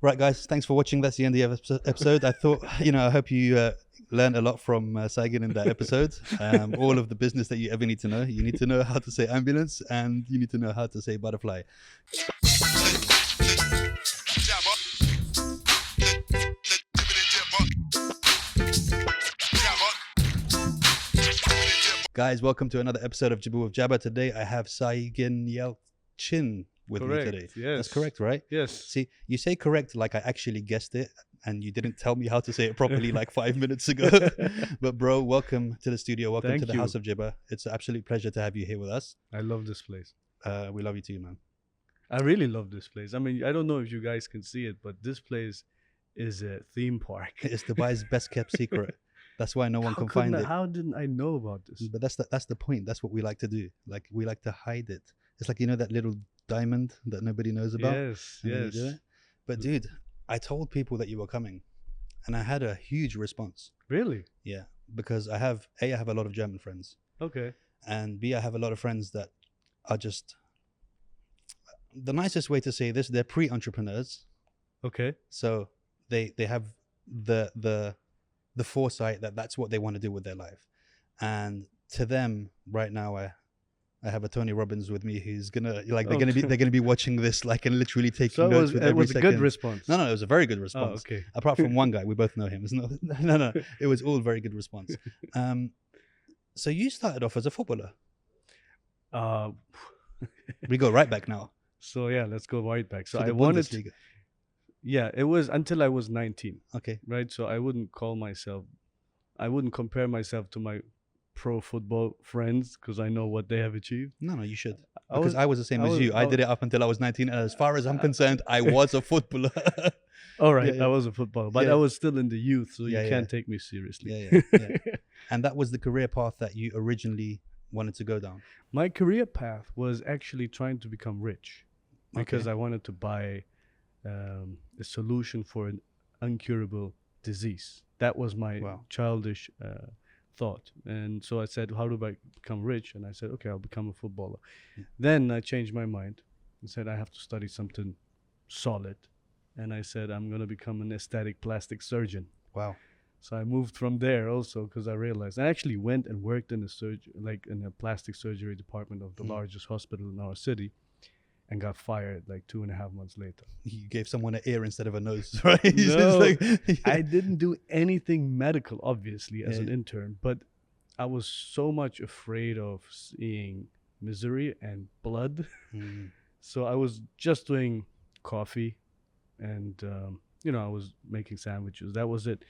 Right, guys, thanks for watching. That's the end of the episode. I thought, I hope you learned a lot from Saygin in that episode. All of the business that you ever need to know. You need to know how to say ambulance, and you need to know how to say butterfly. Guys, welcome to another episode of Jibber with Jabber. Today I have Saygin Yalcin with me today. Yes. That's correct, right? Yes. See, you say correct like I actually guessed it, and you didn't tell me how to say it properly like 5 minutes ago. But bro, welcome to the studio. Welcome Thank to the you. House of Jibber. It's an absolute pleasure to have you here with us. I love this place. We love you too, man. I really love this place. I mean, I don't know if you guys can see it, but this place is a theme park. It's Dubai's best kept secret. That's why no one can find it. How didn't I know about this? But that's the point. That's what we like to do. Like, we like to hide it. It's like, that little diamond that nobody knows about. Yes, And then you yes. do it. But dude, I told people that you were coming, and I had a huge response. Really? Yeah, because I have a lot of German friends, Okay. and B, I have a lot of friends that are just, the nicest way to say this, they're pre-entrepreneurs. Okay. So they have the foresight that that's what they want to do with their life. And to them right now, I have a Tony Robbins with me who's gonna they're gonna be watching this and literally taking So notes with it every was a second. good response. No, it was a very good Oh, response. okay. Apart from one guy, we both know him. It's not, no, it was all very good response. So you started off as a footballer. Uh, We go right back now. so yeah, let's go right back. So to I the wanted, Bundesliga. yeah, it was until I was 19, Okay. right? So I wouldn't compare myself to my pro football friends because I know what they have achieved. No, you should. I Because was- I was the same I as was- you. I I did it up until I was 19. And as far as I'm concerned, I was a footballer. All right, Yeah, I was a footballer, but Yeah. I was still in the youth, so Yeah, you yeah. can't take me seriously. Yeah. And that was the career path that you originally wanted to go down. My career path was actually trying to become rich because Okay. I wanted to buy a solution for an incurable disease. That was my Wow. childish thought. And so I said, how do I become rich? And I said, okay, I'll become a footballer. Yeah. Then I changed my mind and said, I have to study something solid. And I said, I'm going to become an aesthetic plastic surgeon. Wow. So I moved from there also because I realized I actually went and worked in in a plastic surgery department of the largest hospital in our city, and got fired 2.5 months later. You gave someone an ear instead of a nose, right? It's No, just I didn't do anything medical, obviously, as Yeah. an intern, but I was so much afraid of seeing misery and blood. Mm. So I was just doing coffee and, I was making sandwiches. That was it.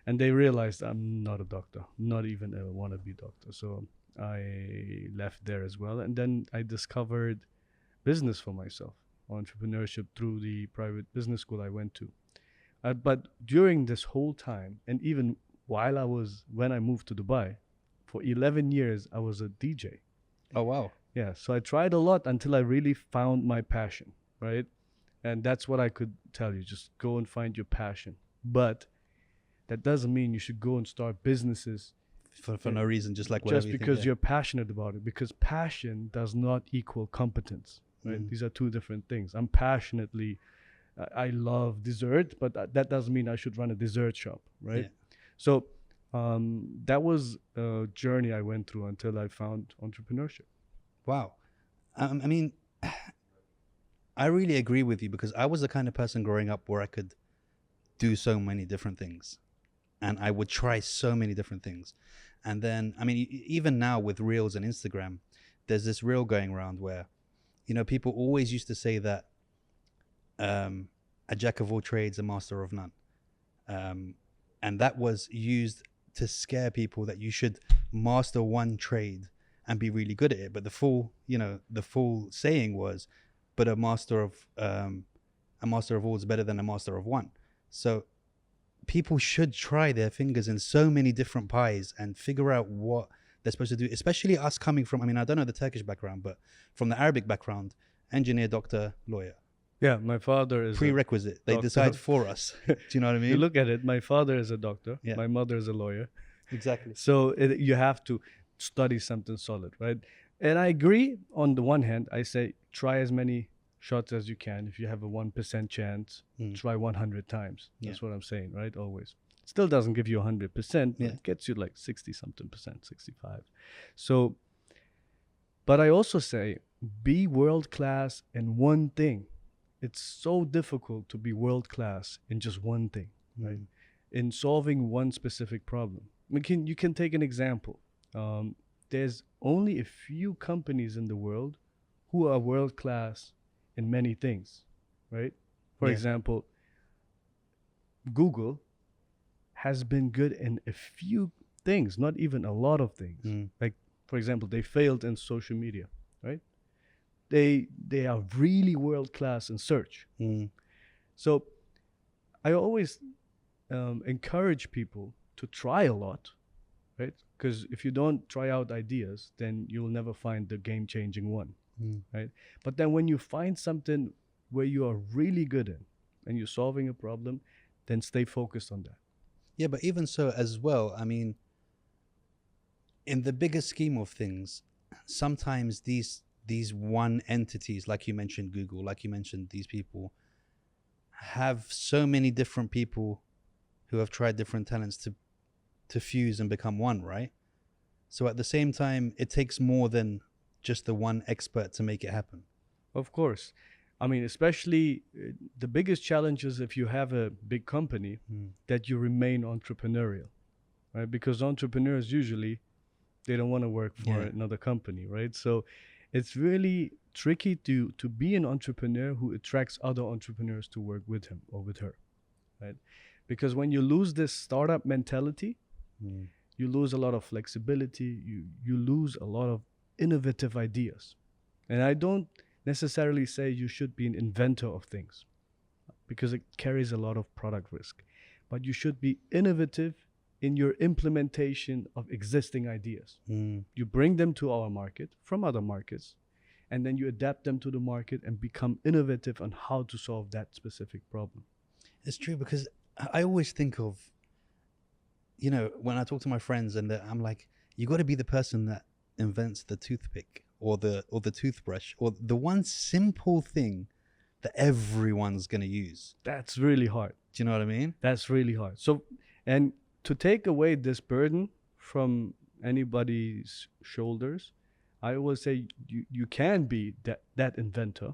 And they realized I'm not a doctor, not even a wannabe doctor. So I left there as well. And then I discovered business for myself, entrepreneurship, through the private business school I went to. But during this whole time, and even when I moved to Dubai, for 11 years, I was a DJ. Oh, wow. Yeah, so I tried a lot until I really found my passion, right? And that's what I could tell you. Just go and find your passion. But that doesn't mean you should go and start businesses For no reason, just like whatever just you think, because yeah. you're passionate about it. Because passion does not equal competence, right? Mhm. These are two different things. I'm passionately, I love dessert, but that doesn't mean I should run a dessert shop, right? Yeah. So that was a journey I went through until I found entrepreneurship. Wow. I mean, I really agree with you, because I was the kind of person growing up where I could do so many different things, and I would try so many different things. And then, I mean, even now with Reels and Instagram, there's this reel going around where, people always used to say that a jack of all trades, a master of none. And that was used to scare people that you should master one trade and be really good at it. But the full saying was, but a master of all is better than a master of one. So people should try their fingers in so many different pies and figure out what they're supposed to do, especially us coming from, I don't know the Turkish background, but from the Arabic background, engineer, doctor, lawyer. Yeah, my father is Prerequisite. They doctor. decide for us. Do you know what I mean? You look at it, my father is a doctor, Yeah. my mother is a lawyer. Exactly. So you have to study something solid, right? And I agree on the one hand. I say try as many shots as you can. If you have a 1% chance, try 100 times. That's what I'm saying, right? Always. Still doesn't give you 100%, but it gets you like 60 something percent, 65. So, but I also say, be world class in one thing. It's so difficult to be world class in just one thing, right? In solving one specific problem. You can take an example. There's only a few companies in the world who are world class in many things, right? For example, Google has been good in a few things, not even a lot of things. Like, for example, they failed in social media, right? They are really world class in search. So I always encourage people to try a lot, right? Because if you don't try out ideas, then you'll never find the game-changing one, right? But then when you find something where you are really good in and you're solving a problem, then stay focused on that. Yeah, but even so as well, I mean, in the bigger scheme of things, sometimes these one entities, like you mentioned Google, like you mentioned these people, have so many different people who have tried different talents to fuse and become one, right? So at the same time, it takes more than just the one expert to make it happen. Of course. I mean, especially the biggest challenge is if you have a big company, that you remain entrepreneurial, right? Because entrepreneurs usually, they don't want to work for another company, right? So it's really tricky to be an entrepreneur who attracts other entrepreneurs to work with him or with her, right? Because when you lose this startup mentality, you lose a lot of flexibility, you lose a lot of innovative ideas. And I don't necessarily say you should be an inventor of things, because it carries a lot of product risk. But you should be innovative in your implementation of existing ideas. You bring them to our market from other markets, and then you adapt them to the market and become innovative on how to solve that specific problem. It's true, because I always think of, you know, when I talk to my friends and I'm like, you got to be the person that invents the toothpick or the toothbrush or the one simple thing that everyone's going to use. That's really hard. Do you know what I mean? That's really hard. So, and to take away this burden from anybody's shoulders, I always say you can be that inventor,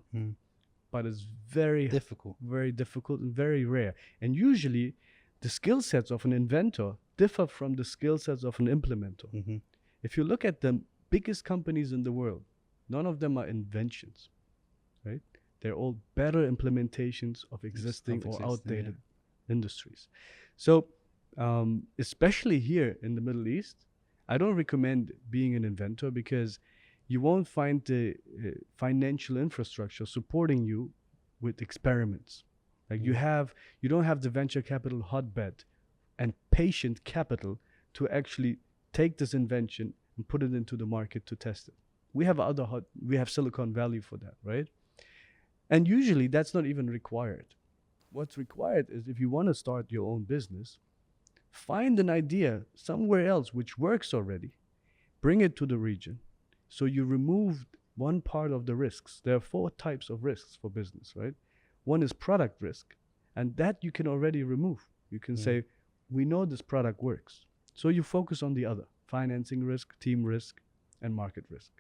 but it's very difficult and very rare. And usually the skill sets of an inventor differ from the skill sets of an implementer. If you look at the biggest companies in the world, none of them are inventions, right? They're all better implementations of existing or outdated industries. So especially here in the Middle East, I don't recommend being an inventor, because you won't find the financial infrastructure supporting you with experiments. Like you don't have the venture capital hotbed and patient capital to actually take this invention and put it into the market to test it. We have Silicon Valley for that, right? And usually that's not even required. What's required is, if you want to start your own business, find an idea somewhere else which works already, bring it to the region. So you remove one part of the risks. There are 4 types of risks for business, right? One is product risk, and that you can already remove. You can say, we know this product works. So you focus on the other: financing risk, team risk, and market risk.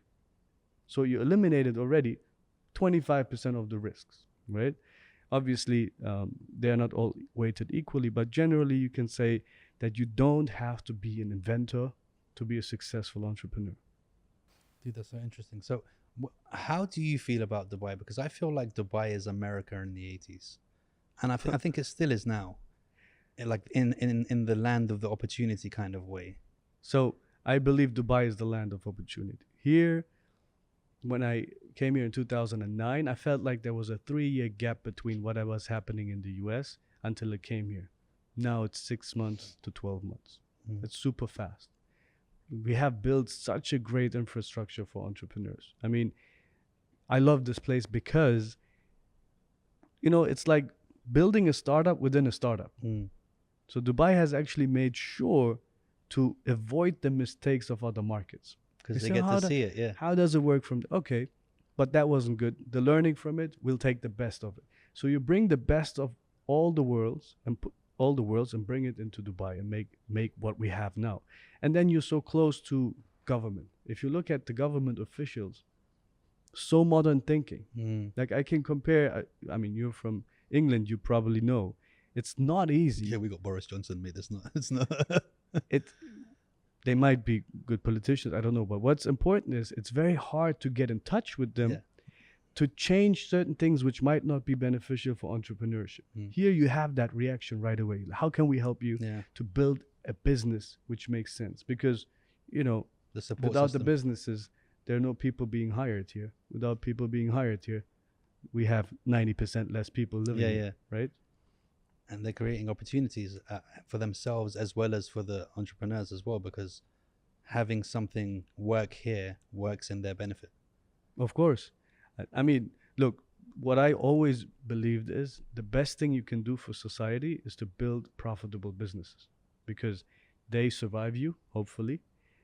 So you eliminated already 25% of the risks, right? Obviously, they are not all weighted equally, but generally you can say that you don't have to be an inventor to be a successful entrepreneur. Dude, that's so interesting. So how do you feel about Dubai? Because I feel like Dubai is America in the 80s. And I think it still is now. Like in the land of the opportunity kind of way. So I believe Dubai is the land of opportunity. Here, when I came here in 2009, I felt like there was a 3-year gap between what was happening in the US until I came here. Now it's 6 months to 12 months. It's super fast. We have built such a great infrastructure for entrepreneurs. I mean, I love this place because, you know, it's like building a startup within a startup. So Dubai has actually made sure to avoid the mistakes of other markets. Because they get to see it, How does it work okay, but that wasn't good. The learning from it, we'll take the best of it. So you bring the best of all the worlds and put all the worlds and bring it into Dubai and make what we have now. And then you're so close to government. If you look at the government officials, so modern thinking. Like I can compare, I mean, you're from England, you probably know. It's not easy. Yeah, we got Boris Johnson, mate. It's not. They might be good politicians, I don't know. But what's important is it's very hard to get in touch with them to change certain things which might not be beneficial for entrepreneurship. Here you have that reaction right away. How can we help you to build a business which makes sense? Because, you know, without the businesses, there are no people being hired here. Without people being hired here, we have 90% less people living here, right? And they're creating opportunities for themselves as well as for the entrepreneurs as well, because having something work here works in their benefit. Of course. I mean, look, what I always believed is the best thing you can do for society is to build profitable businesses, because they survive you, hopefully,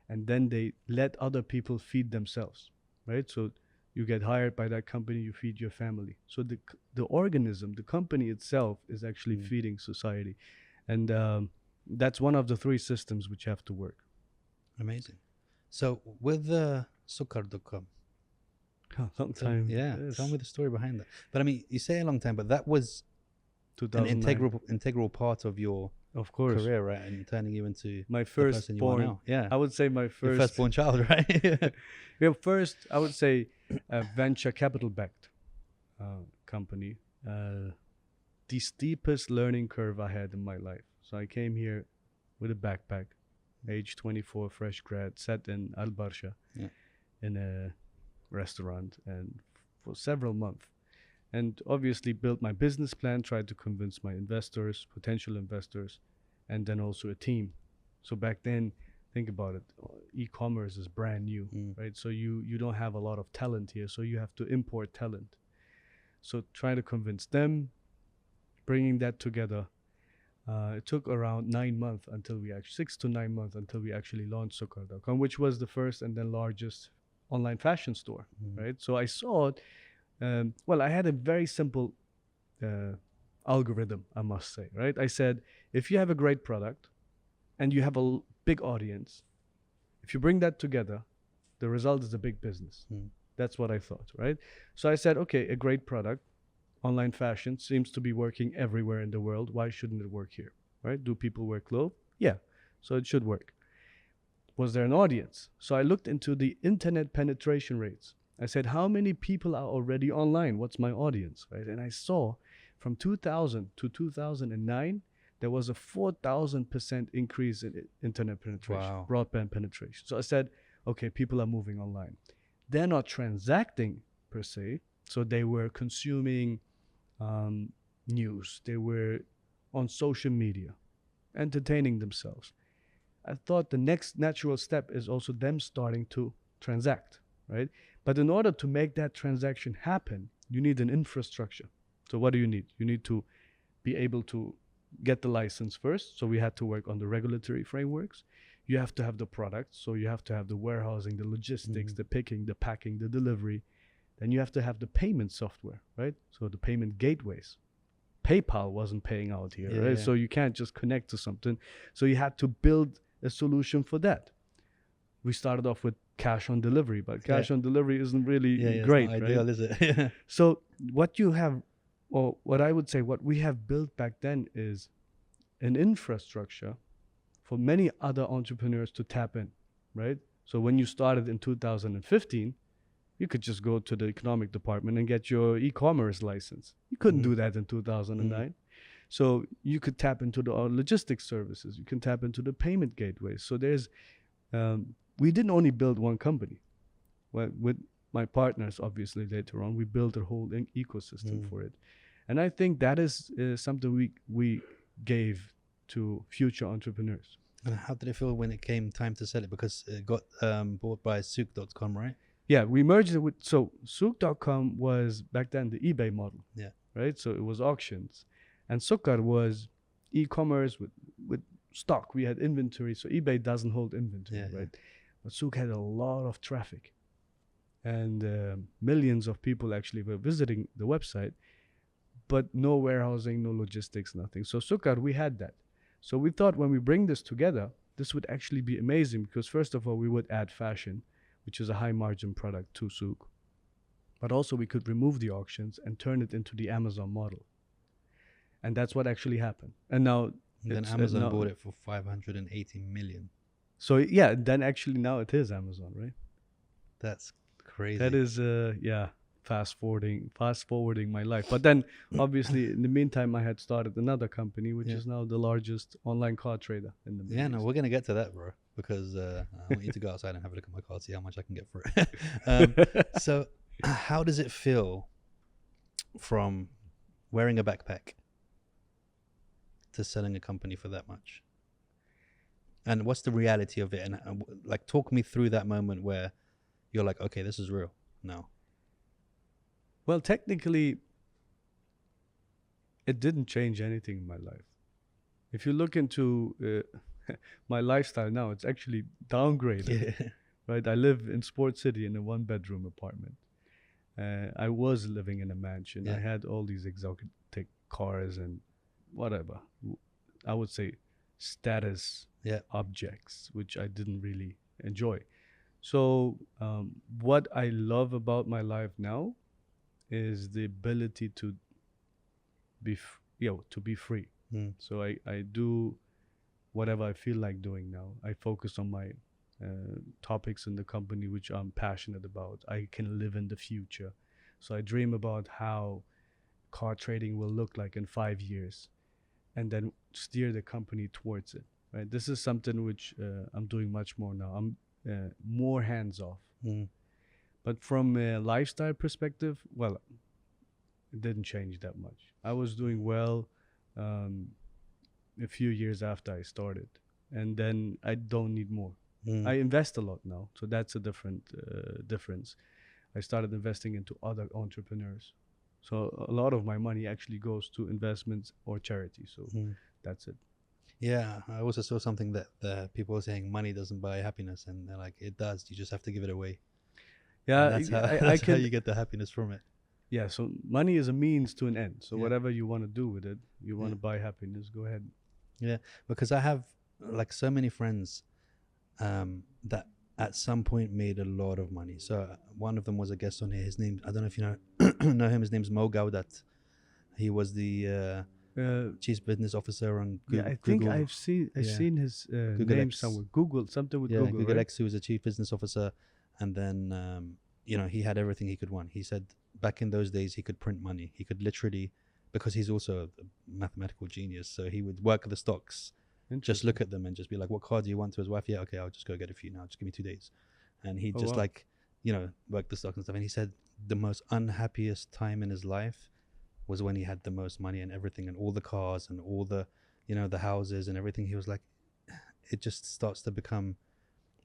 and then they let other people feed themselves, right? So you get hired by that company, you feed your family. So the organism, the company itself is actually feeding society. And that's one of the three systems which have to work. Amazing. So with the Sukkahcom, long time. Tell me the story behind that. But I mean, you say a long time, but that was an integral part of your career, right? And turning you into my firstborn. I would say my your firstborn child, right? First, I would say a venture capital backed company. The steepest learning curve I had in my life. So I came here with a backpack, age 24, fresh grad, sat in Al Barsha in a restaurant and for several months, and obviously built my business plan, tried to convince my investors, potential investors, and then also a team. So back then, think about it, e-commerce is brand new, right? So you don't have a lot of talent here, so you have to import talent. So trying to convince them, bringing that together, it took around 9 months until we actually 6 to 9 months until we actually launched Sukkahcom, which was the first and then largest online fashion store, right? So I saw it. Well, I had a very simple algorithm, I must say, right? I said, if you have a great product and you have a big audience, if you bring that together, the result is a big business. That's what I thought, right? So I said, okay, a great product, online fashion seems to be working everywhere in the world. Why shouldn't it work here, right? Do people wear clothes? Yeah, so it should work. Was there an audience? So I looked into the internet penetration rates. I said, how many people are already online? What's my audience, right? And I saw from 2000 to 2009, there was a 4,000% increase in internet penetration, broadband penetration. So I said, okay, people are moving online. They're not transacting per se. So they were consuming news. They were on social media, entertaining themselves. I thought the next natural step is also them starting to transact, right? But in order to make that transaction happen, you need an infrastructure. So what do you need? You need to be able to get the license first. So we had to work on the regulatory frameworks. You have to have the product. So you have to have the warehousing, the logistics, the picking, the packing, the delivery. Then you have to have the payment software, right? So the payment gateways. PayPal wasn't paying out here, right? So you can't just connect to something. So you had to build a solution for that. We started off with cash on delivery, but cash on delivery isn't really great, it's not right? ideal, is it? So what you have, or what I would say, what we have built back then is an infrastructure for many other entrepreneurs to tap in, right? So when you started in 2015, you could just go to the economic department and get your e-commerce license. You couldn't do that in 2009. So you could tap into the logistics services. You can tap into the payment gateways. So there's, we didn't only build one company. Well, with my partners, obviously, later on, we built a whole ecosystem for it. And I think that is something we gave to future entrepreneurs. And how did it feel when it came time to sell it? Because it got bought by Sukkahcom, right? Yeah, we merged it with, so Sukkahcom was back then the eBay model. Yeah. Right? So it was auctions. And Sukkah was e-commerce with stock. We had inventory. So eBay doesn't hold inventory, right? But Suk had a lot of traffic. and millions of people actually were visiting the website, but no warehousing, no logistics, nothing. So Sukkar, we had that. So we thought when we bring this together, this would actually be amazing, because first of all, we would add fashion, which is a high margin product, to Souk. But also we could remove the auctions and turn it into the Amazon model. And that's what actually happened. And now Then Amazon bought it for 580 million. So yeah, then actually now it is Amazon, right? That's crazy. That is fast forwarding my life. But then obviously in the meantime I had started another company, which is now the largest online car trader in the Middle Yeah, no, East. we're gonna get to that, bro, because I want you to go outside and have a look at my car, see how much I can get for it. So how does it feel from wearing a backpack to selling a company for that much? And what's the reality of it? And like, talk me through that moment where you're like, okay, this is real now. Well, technically it didn't change anything in my life. If you look into my lifestyle now, it's actually downgraded. Right? I live in Sport City in a 1-bedroom apartment. I was living in a mansion. I had all these exotic cars and whatever. I would say status objects, which I didn't really enjoy. So what I love about my life now is the ability to be free. So I do whatever I feel like doing now. I focus on my topics in the company which I'm passionate about. I can live in the future. So I dream about how car trading will look like in 5 years, and then steer the company towards it. Right? This is something which I'm doing much more now. I'm more hands off. But from a lifestyle perspective, well, it didn't change that much. I was doing well a few years after I started, and then I don't need more. I invest a lot now, so that's a different difference. I started investing into other entrepreneurs, so a lot of my money actually goes to investments or charity. So that's it. Yeah, I also saw something that people were saying money doesn't buy happiness, and they're like, it does. You just have to give it away. Yeah, and that's how you get the happiness from it. Yeah, so money is a means to an end. So whatever you want to do with it, you want to buy happiness, go ahead. Yeah, because I have like so many friends that at some point made a lot of money. So one of them was a guest on here. His name, I don't know if you know him. His name's Mo Gaudat. He was the chief business officer on Google. Yeah, I think I've seen his name X. somewhere. Google, something with Google, Google right? X, who was a chief business officer, and then he had everything he could want. He said back in those days he could print money. He could literally, because he's also a mathematical genius, so he would work the stocks, just look at them and just be like, what card do you want? To his wife, yeah, okay, I'll just go get a few now, just give me 2 days. And he just work the stocks and stuff. And he said the most unhappiest time in his life was when he had the most money and everything and all the cars and all the the houses and everything. He was like, it just starts to become,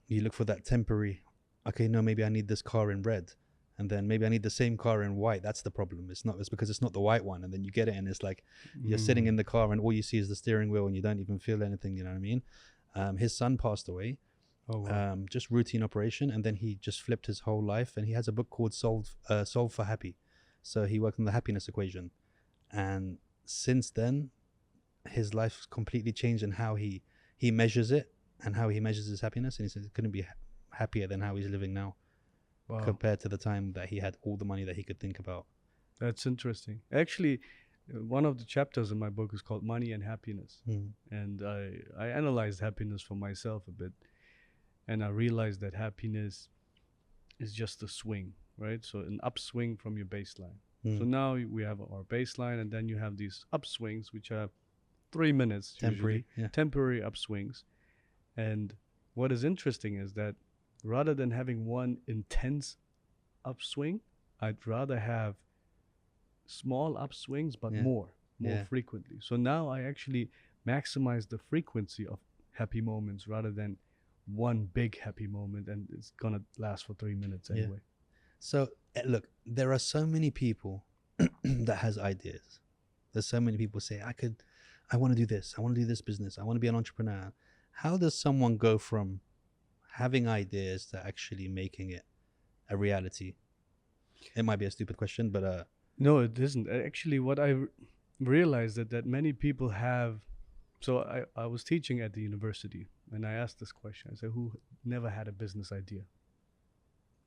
you look for that temporary, okay, no, maybe I need this car in red, and then maybe I need the same car in white. That's the problem. It's because it's not the white one, and then you get it and it's like you're sitting in the car and all you see is the steering wheel and you don't even feel anything. You know what I mean? His son passed away. Just routine operation, and then he just flipped his whole life, and he has a book called Solve for Happy. So he worked on the happiness equation, and since then his life's completely changed in how he measures it and how he measures his happiness. And he says it couldn't be happier than how he's living now. Wow. Compared to the time that he had all the money that he could think about. That's interesting. Actually, one of the chapters in my book is called Money and Happiness. And I analyzed happiness for myself a bit, and I realized that happiness is just a swing, right? So an upswing from your baseline. So now we have our baseline, and then you have these upswings, which are 3 minutes, temporary upswings. And what is interesting is that rather than having one intense upswing, I'd rather have small upswings, but more frequently. So now I actually maximize the frequency of happy moments rather than one big happy moment, and it's gonna last for 3 minutes anyway. So look, there are so many people that has ideas. There's so many people say, I want to do this. I want to do this business. I want to be an entrepreneur. How does someone go from having ideas to actually making it a reality? It might be a stupid question, but No, it isn't. Actually, what I realized that many people have. So I was teaching at the university, and I asked this question. I said, "Who never had a business idea?"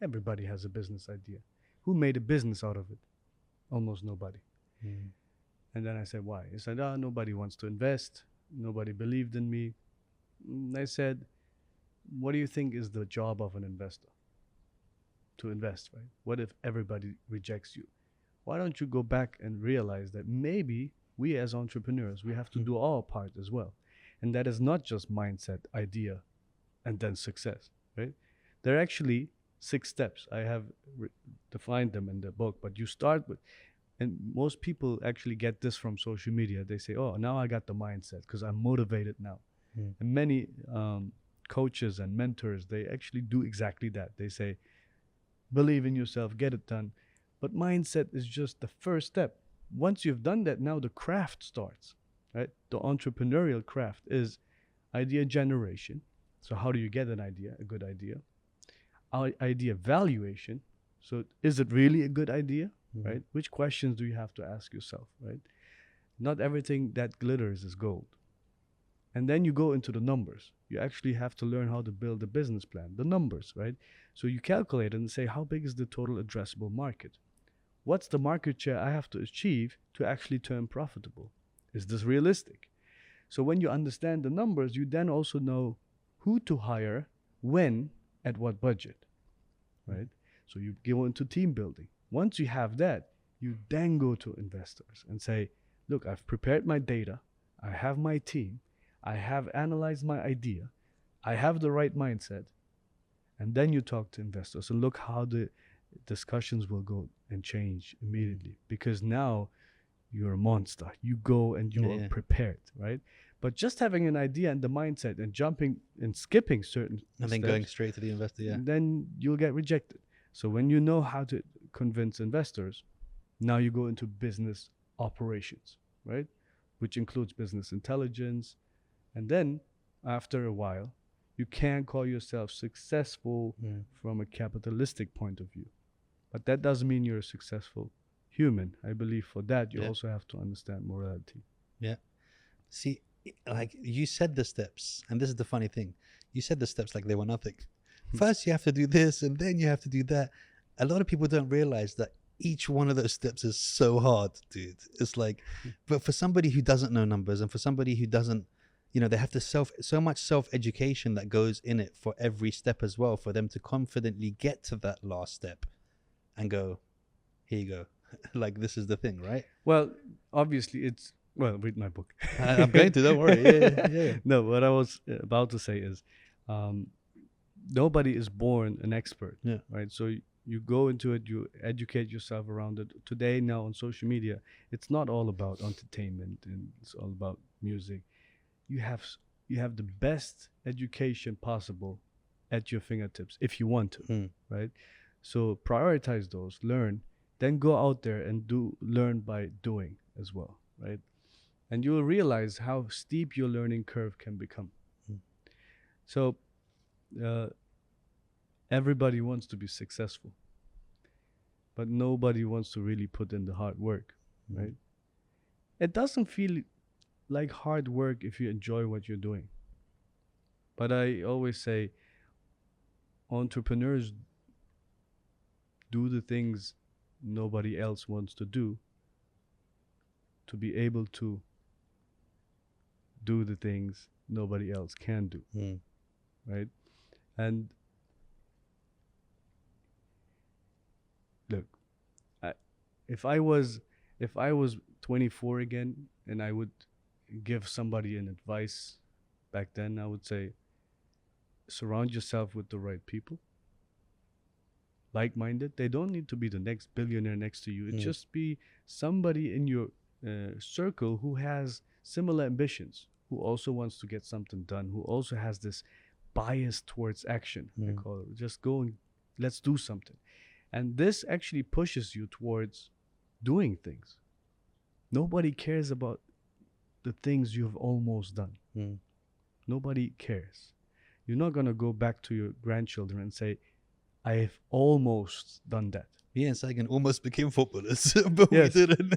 Everybody has a business idea. Who made a business out of it? Almost nobody. mm, And then I said, "Why?" He said, nobody wants to invest. Nobody believed in me." I said, "What do you think is the job of an investor? To invest, right? What if everybody rejects you? Why don't you go back and realize that maybe we as entrepreneurs, we have to do our part as well. And that is not just mindset, idea, and then success, right? There are actually 6 steps. I have defined them in the book, but you start with, and most people actually get this from social media. They say, "Oh, now I got the mindset because I'm motivated now." mm, And many coaches and mentors, they actually do exactly that. They say, "Believe in yourself, get it done." But mindset is just the first step. Once you've done that, now the craft starts, right? The entrepreneurial craft is idea generation. So how do you get an idea, a good idea? Idea valuation. So is it really a good idea, right? Which questions do you have to ask yourself, right? Not everything that glitters is gold. And then you go into the numbers. You actually have to learn how to build a business plan, the numbers, right? So you calculate and say, how big is the total addressable market? What's the market share I have to achieve to actually turn profitable? Is this realistic? So when you understand the numbers, you then also know who to hire, when, at what budget, right? So you go into team building. Once you have that, you then go to investors and say, look, I've prepared my data. I have my team. I have analyzed my idea. I have the right mindset. And then you talk to investors and look how the discussions will go and change immediately, because now you're a monster. You go and you are prepared, right? But just having an idea and the mindset and jumping and skipping certain and then steps, going straight to the investor, then you'll get rejected. So when you know how to convince investors, now you go into business operations, right? Which includes business intelligence. And then after a while, you can call yourself successful from a capitalistic point of view. But that doesn't mean you're a successful human. I believe for that, you also have to understand morality. Yeah. See, like you said the steps, and this is the funny thing. You said the steps like they were nothing. First, you have to do this, and then you have to do that. A lot of people don't realize that each one of those steps is so hard, dude. It's like, but for somebody who doesn't know numbers, and for somebody who doesn't, you know, they have to so much self-education that goes in it for every step as well, for them to confidently get to that last step and go, here you go. Like, this is the thing, right? Well, obviously read my book. I'm going to, don't worry. Yeah. No, what I was about to say is, nobody is born an expert, right? So you go into it, you educate yourself around it. Today, now on social media, it's not all about entertainment and it's all about music. You have the best education possible at your fingertips if you want to, right? So prioritize those, learn, then go out there and learn by doing as well, right? And you will realize how steep your learning curve can become. So everybody wants to be successful, but nobody wants to really put in the hard work, right? It doesn't feel like hard work if you enjoy what you're doing. But I always say entrepreneurs do the things nobody else wants to do to be able to do the things nobody else can do, right? And look, if I was 24 again and I would give somebody an advice back then, I would say surround yourself with the right people, like-minded. They don't need to be the next billionaire next to you. It just be somebody in your circle who has similar ambitions, who also wants to get something done, who also has this bias towards action. I call it. Just go and let's do something. And this actually pushes you towards doing things. Nobody cares about the things you've almost done. Nobody cares. You're not going to go back to your grandchildren and say, I've almost done that. Me and Saygin almost became footballers, but Yes. we didn't.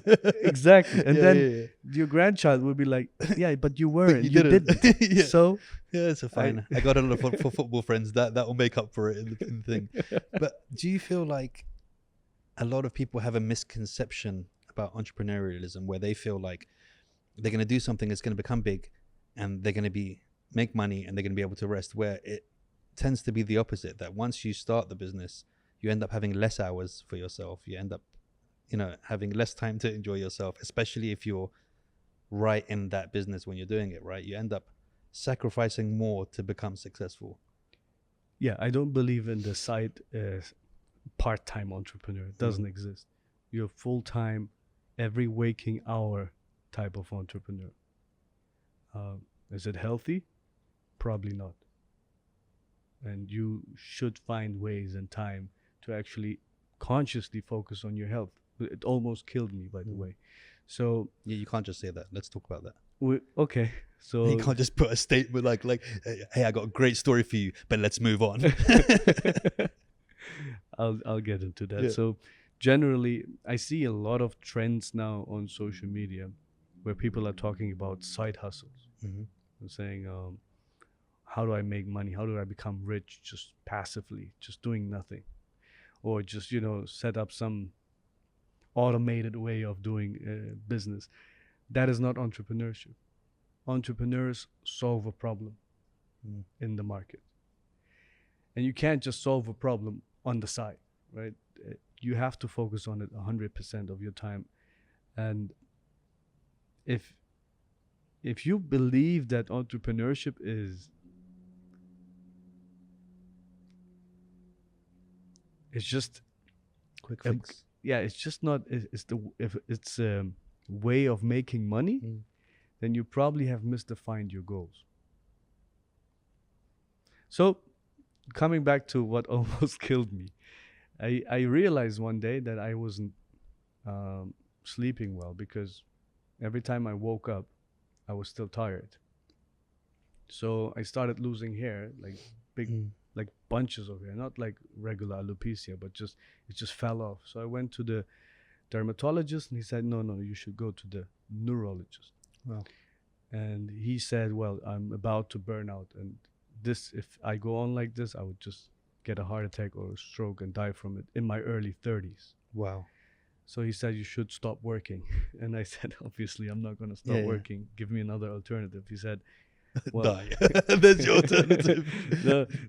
Exactly. And Yeah, then yeah, yeah. your grandchild will be like, yeah, but you But weren't. you You didn't. didn't. Yeah. So Yeah, it's a fine. I got a lot of for football friends. That will make up for it in the thing. But do you feel like a lot of people have a misconception about entrepreneurialism, where they feel like they're going to do something that's going to become big, and they're going to make money, and they're going to be able to rest? Where it tends to be the opposite. That once you start the business, you end up having less hours for yourself. You end up, having less time to enjoy yourself, especially if you're right in that business when you're doing it, right? You end up sacrificing more to become successful. yeah, I don't believe in the side part-time entrepreneur. It doesn't exist. You're full-time, every waking hour type of entrepreneur. Is it healthy? Probably not. And you should find ways and time to actually consciously focus on your health. It almost killed me, by the way. So Yeah, you can't just say that. Let's talk about that. okay. So You can't just put a statement like, hey, I got a great story for you, but let's move on. I'll get into that. Yeah. So generally, I see a lot of trends now on social media where people are talking about side hustles. Mhm. And saying, how do I make money? How do I become rich just passively, just doing nothing? Or just, set up some automated way of doing business. That is not entrepreneurship. Entrepreneurs solve a problem in the market. And you can't just solve a problem on the side, right? You have to focus on it 100% of your time. And if you believe that entrepreneurship is it's just Quick fix. it's just not if it's a way of making money, then you probably have misdefined your goals. So coming back to what almost killed me, I realized one day that I wasn't sleeping well, because every time I woke up I was still tired. So I started losing hair, like big like bunches of hair, not like regular alopecia, but it just fell off. So I went to the dermatologist, and he said, no, you should go to the neurologist. Wow. And he said, well, I'm about to burn out, and if I go on like this, I would just get a heart attack or a stroke and die from it in my early 30s. Wow. So he said, you should stop working. And I said, obviously I'm not going to stop working. Give me another alternative. He said, well, die. That's your alternative.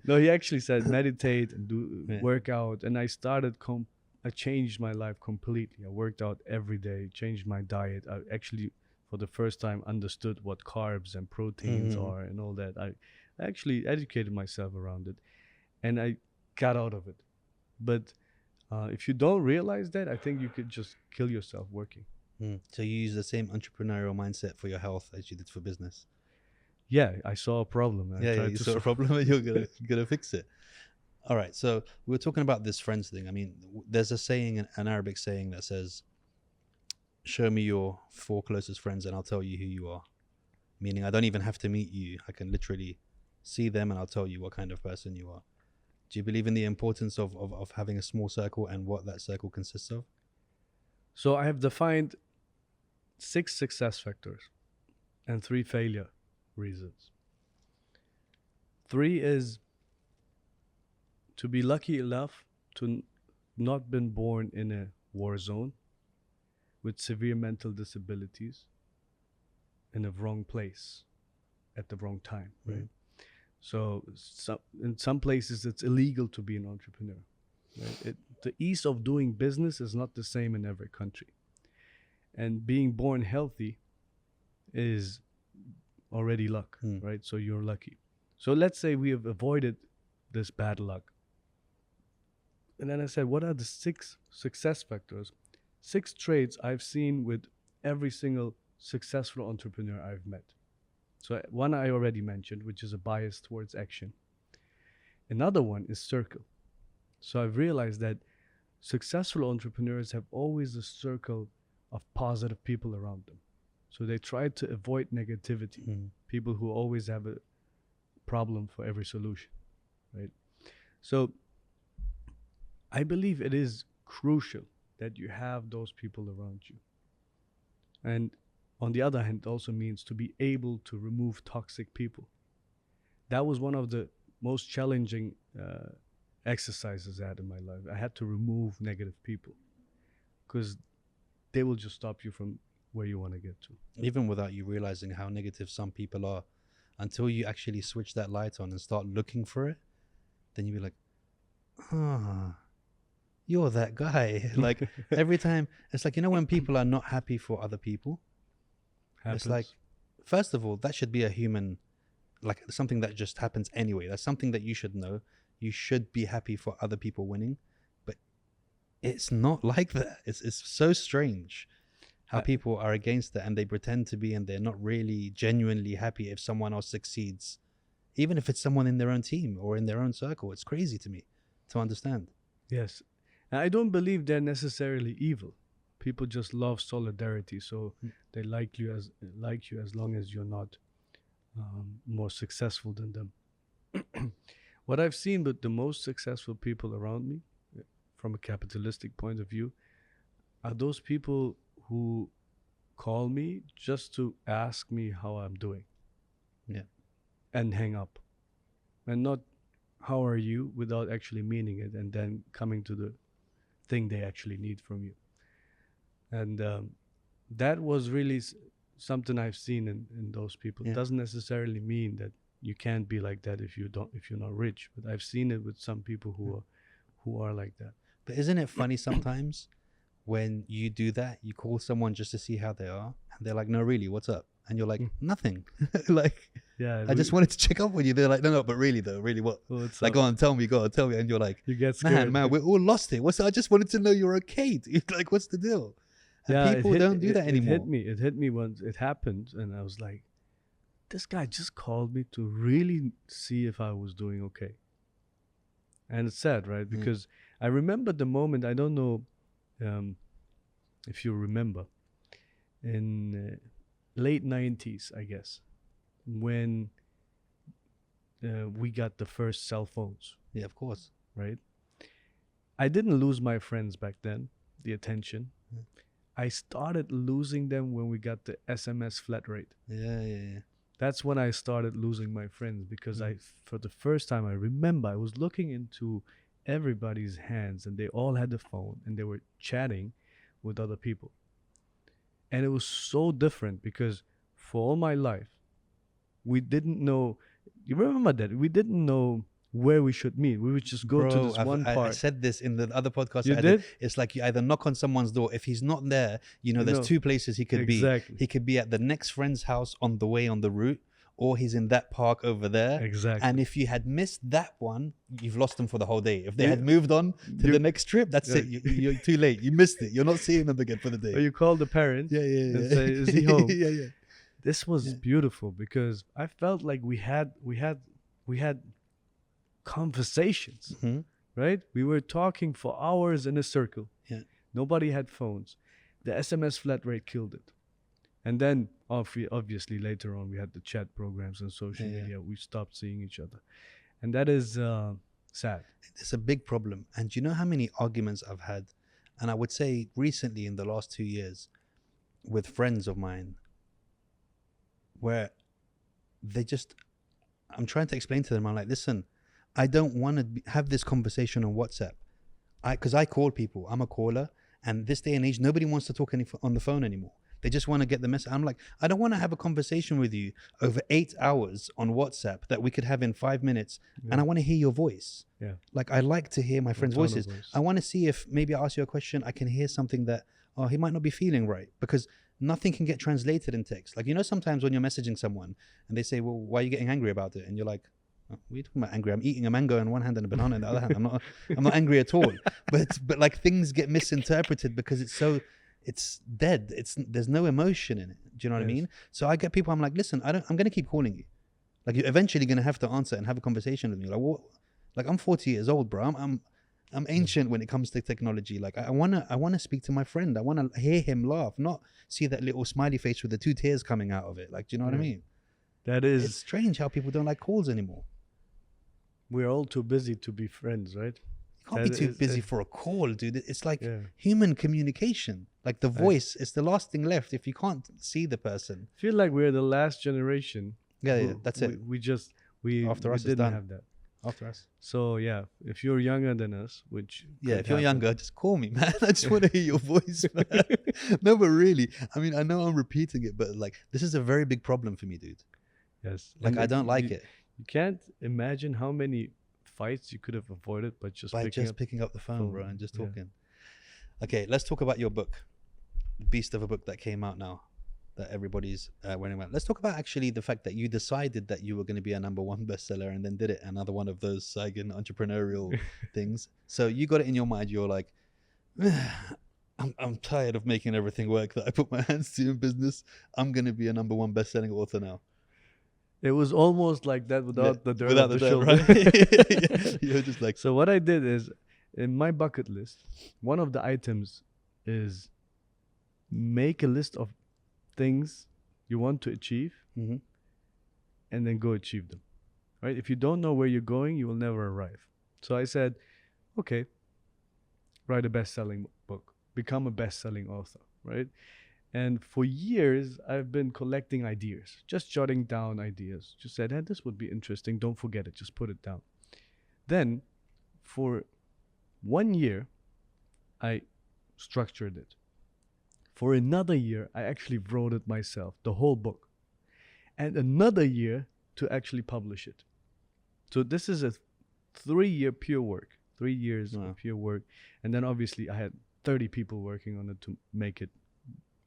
no, he actually said meditate and do workout. And I started I changed my life completely. I worked out every day, changed my diet. I actually, for the first time, understood what carbs and proteins are and all that. I actually educated myself around it, and I got out of it. But if you don't realize that, I think you could just kill yourself working. So you use the same entrepreneurial mindset for your health as you did for business. Yeah, I saw a problem. You saw a problem and you're gonna fix it. All right, so we were talking about this friends thing. I mean, there's a saying, an Arabic saying that says, show me your 4 closest friends and I'll tell you who you are. Meaning I don't even have to meet you. I can literally see them and I'll tell you what kind of person you are. Do you believe in the importance of having a small circle and what that circle consists of? So I have defined 6 success factors and 3 failure reasons. 3 is to be lucky enough to not been born in a war zone with severe mental disabilities in the wrong place at the wrong time, right? So in some places it's illegal to be an entrepreneur, right? The ease of doing business is not the same in every country. And being born healthy is already luck, right? So you're lucky. So let's say we have avoided this bad luck. And then I said, what are the 6 success factors? 6 traits I've seen with every single successful entrepreneur I've met. So one I already mentioned, which is a bias towards action. Another one is circle. So I've realized that successful entrepreneurs have always a circle of positive people around them. So they try to avoid negativity, people who always have a problem for every solution, right? So I believe it is crucial that you have those people around you. And on the other hand, it also means to be able to remove toxic people. That was one of the most challenging exercises I had in my life. I had to remove negative people because they will just stop you from where you want to get to. Even without you realizing how negative some people are, until you actually switch that light on and start looking for it, then you'll be like, you're that guy. Like every time, it's like, you know, when people are not happy for other people, Happens. it's like, first of all, that should be a human, like something that just happens anyway. That's something that you should know. You should be happy for other people winning, but it's not like that. It's so strange how people are against it and they pretend to be, and they're not really genuinely happy if someone else succeeds, even if it's someone in their own team or in their own circle. It's crazy to me to understand. Yes. And I don't believe they're necessarily evil. People just love solidarity, so they like you as long as you're not more successful than them. What I've seen with the most successful people around me, from a capitalistic point of view, are those people who call me just to ask me how I'm doing. Yeah. And hang up. And not how are you without actually meaning it, and then coming to the thing they actually need from you. And that was really something I've seen in those people. It doesn't necessarily mean that you can't be like that if you're not rich, but I've seen it with some people who are like that. But isn't it funny sometimes when you do that, you call someone just to see how they are, and they're like, no, really, what's up? And you're like, nothing. Like, yeah, I just wanted to check up on you. They're like, no, but really though, really what? Like, go on, tell me. And you're like, you get scared. Man, we're all lost here. I just wanted to know you're okay. Like, what's the deal? And people don't do that anymore. It hit me once it happened, and I was like, this guy just called me to really see if I was doing okay. And it's sad, right? Because I remember the moment, I don't know if you remember, in late 90s, I guess, when we got the first cell phones. Yeah, of course. Right? I didn't lose my friends back then, the attention. I started losing them when we got the SMS flat rate. Yeah. That's when I started losing my friends, because for the first time, I remember I was looking into everybody's hands and they all had the phone and they were chatting with other people. And it was so different because for all my life, we didn't know, you remember that? We didn't know where we should meet. We would just go to this one part. I said this in the other podcast. You did? It's like you either knock on someone's door. If he's not there, there's two places he could be. He could be at the next friend's house on the way on the route, or he's in that park over there. Exactly. And if you had missed that one, you've lost them for the whole day. If they had moved on to the next trip, that's it. You're too late. You missed it. You're not seeing them again for the day. Or you call the parents and say, is he home? Yeah. This was beautiful because I felt like we had conversations, right? We were talking for hours in a circle. Yeah. Nobody had phones. The SMS flat rate killed it. And then obviously later on we had the chat programs and social media. We stopped seeing each other. And that is sad. It's a big problem. And do you know how many arguments I've had? And I would say recently in the last 2 years with friends of mine where I'm trying to explain to them, I'm like, listen, I don't want to have this conversation on WhatsApp. Because I call people. I'm a caller. And this day and age, nobody wants to talk on the phone anymore. They just want to get the message. I'm like, I don't want to have a conversation with you over 8 hours on WhatsApp that we could have in 5 minutes. And I want to hear your voice. Yeah. Like, I like to hear my friends' voices. I want to see if maybe I ask you a question, I can hear something that, he might not be feeling right. Because nothing can get translated in text. Like, sometimes when you're messaging someone and they say, well, why are you getting angry about it? And you're like, what are you talking about angry? I'm eating a mango in one hand and a banana in the other hand. I'm not angry at all. But like, things get misinterpreted because it's dead. There's no emotion in it. Do you know what I mean? So I get people, I'm like, listen, I'm going to keep calling you. Like, you're eventually going to have to answer and have a conversation with me. Like, what? Like, I'm 40 years old, bro. I'm ancient when it comes to technology. Like, I want to speak to my friend. I want to hear him laugh, not see that little smiley face with the 2 tears coming out of it. Like, do you know what I mean? It's strange how people don't like calls anymore. We're all too busy to be friends, right? You can't be too busy for a call, dude. It's like Yeah. human communication. Like the voice is the last thing left if you can't see the person. I feel like we're the last generation. Yeah, that's it. We After us, it's didn't done. have that. After us. So yeah, if you're younger than us, which Yeah, could if you're happen. younger, just call me, man. I just want to hear your voice, man. No, but really, I mean, I know I'm repeating it, but like, this is a very big problem for me, dude. Yes, Like, and I don't like you, it You can't imagine how many fights you could have avoided by just picking up the phone, bro, and just Yeah. talking. Okay, let's talk about your book, beast of a book that came out now, that everybody's running around. Let's talk about actually the fact that you decided that you were going to be a #1 bestseller and then did it. Another one of those Saygin entrepreneurial things. So you got it in your mind. You're like, I'm tired of making everything work that I put my hands to in business. I'm going to be a #1 best-selling author now. It was almost like that without the dirt Without on the the dirt, shoulder. right? You're just like, So what I did is, in my bucket list, one of the items is make a list of things you want to achieve mhm. and then go achieve them. Right? If you don't know where you're going, you will never arrive. So I said, okay, write a best-selling book, become a best-selling author, right? And for years, I've been collecting ideas, just jotting down ideas. Just said, hey, this would be interesting. Don't forget it. Just put it down. Then, for 1 year, I structured it. For another year, I actually wrote it myself, the whole book. And another year to actually publish it. So this is a 3-year pure work. 3 years Wow. of pure work. And then obviously I had 30 people working on it to make it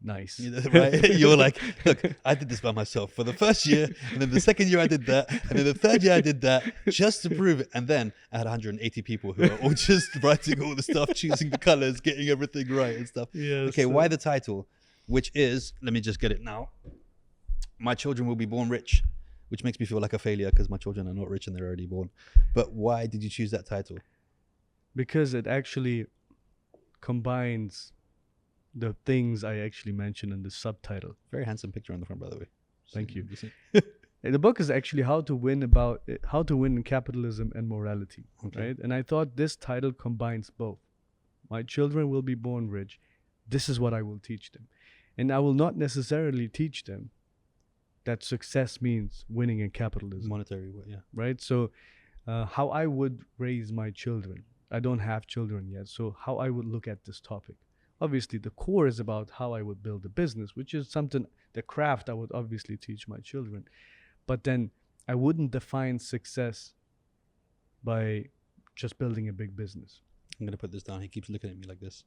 nice. Right? You're like, look, I did this by myself for the first year, and then the second year I did that, and then the third year I did that just to prove it. And then I had 180 people who are all just writing all the stuff, choosing the colors, getting everything right and stuff. Yes, Okay, why the title? Which is, let me just get it now. My children will be born rich, which makes me feel like a failure because my children are not rich and they're already born. But why did you choose that title? Because it actually combines the things I actually mentioned in the subtitle. Very handsome picture on the front, by the way. Thank you. see? And the book is actually how to win in capitalism and morality, Okay. right? And I thought this title combines both. My children will be born rich. This is what I will teach them. And I will not necessarily teach them that success means winning in capitalism, Monetary, yeah. right? So how I would raise my children. I don't have children yet, so how I would look at this topic. Obviously, the core is about how I would build a business, which is something, the craft I would obviously teach my children. But then I wouldn't define success by just building a big business. I'm going to put this down. He keeps looking at me like this.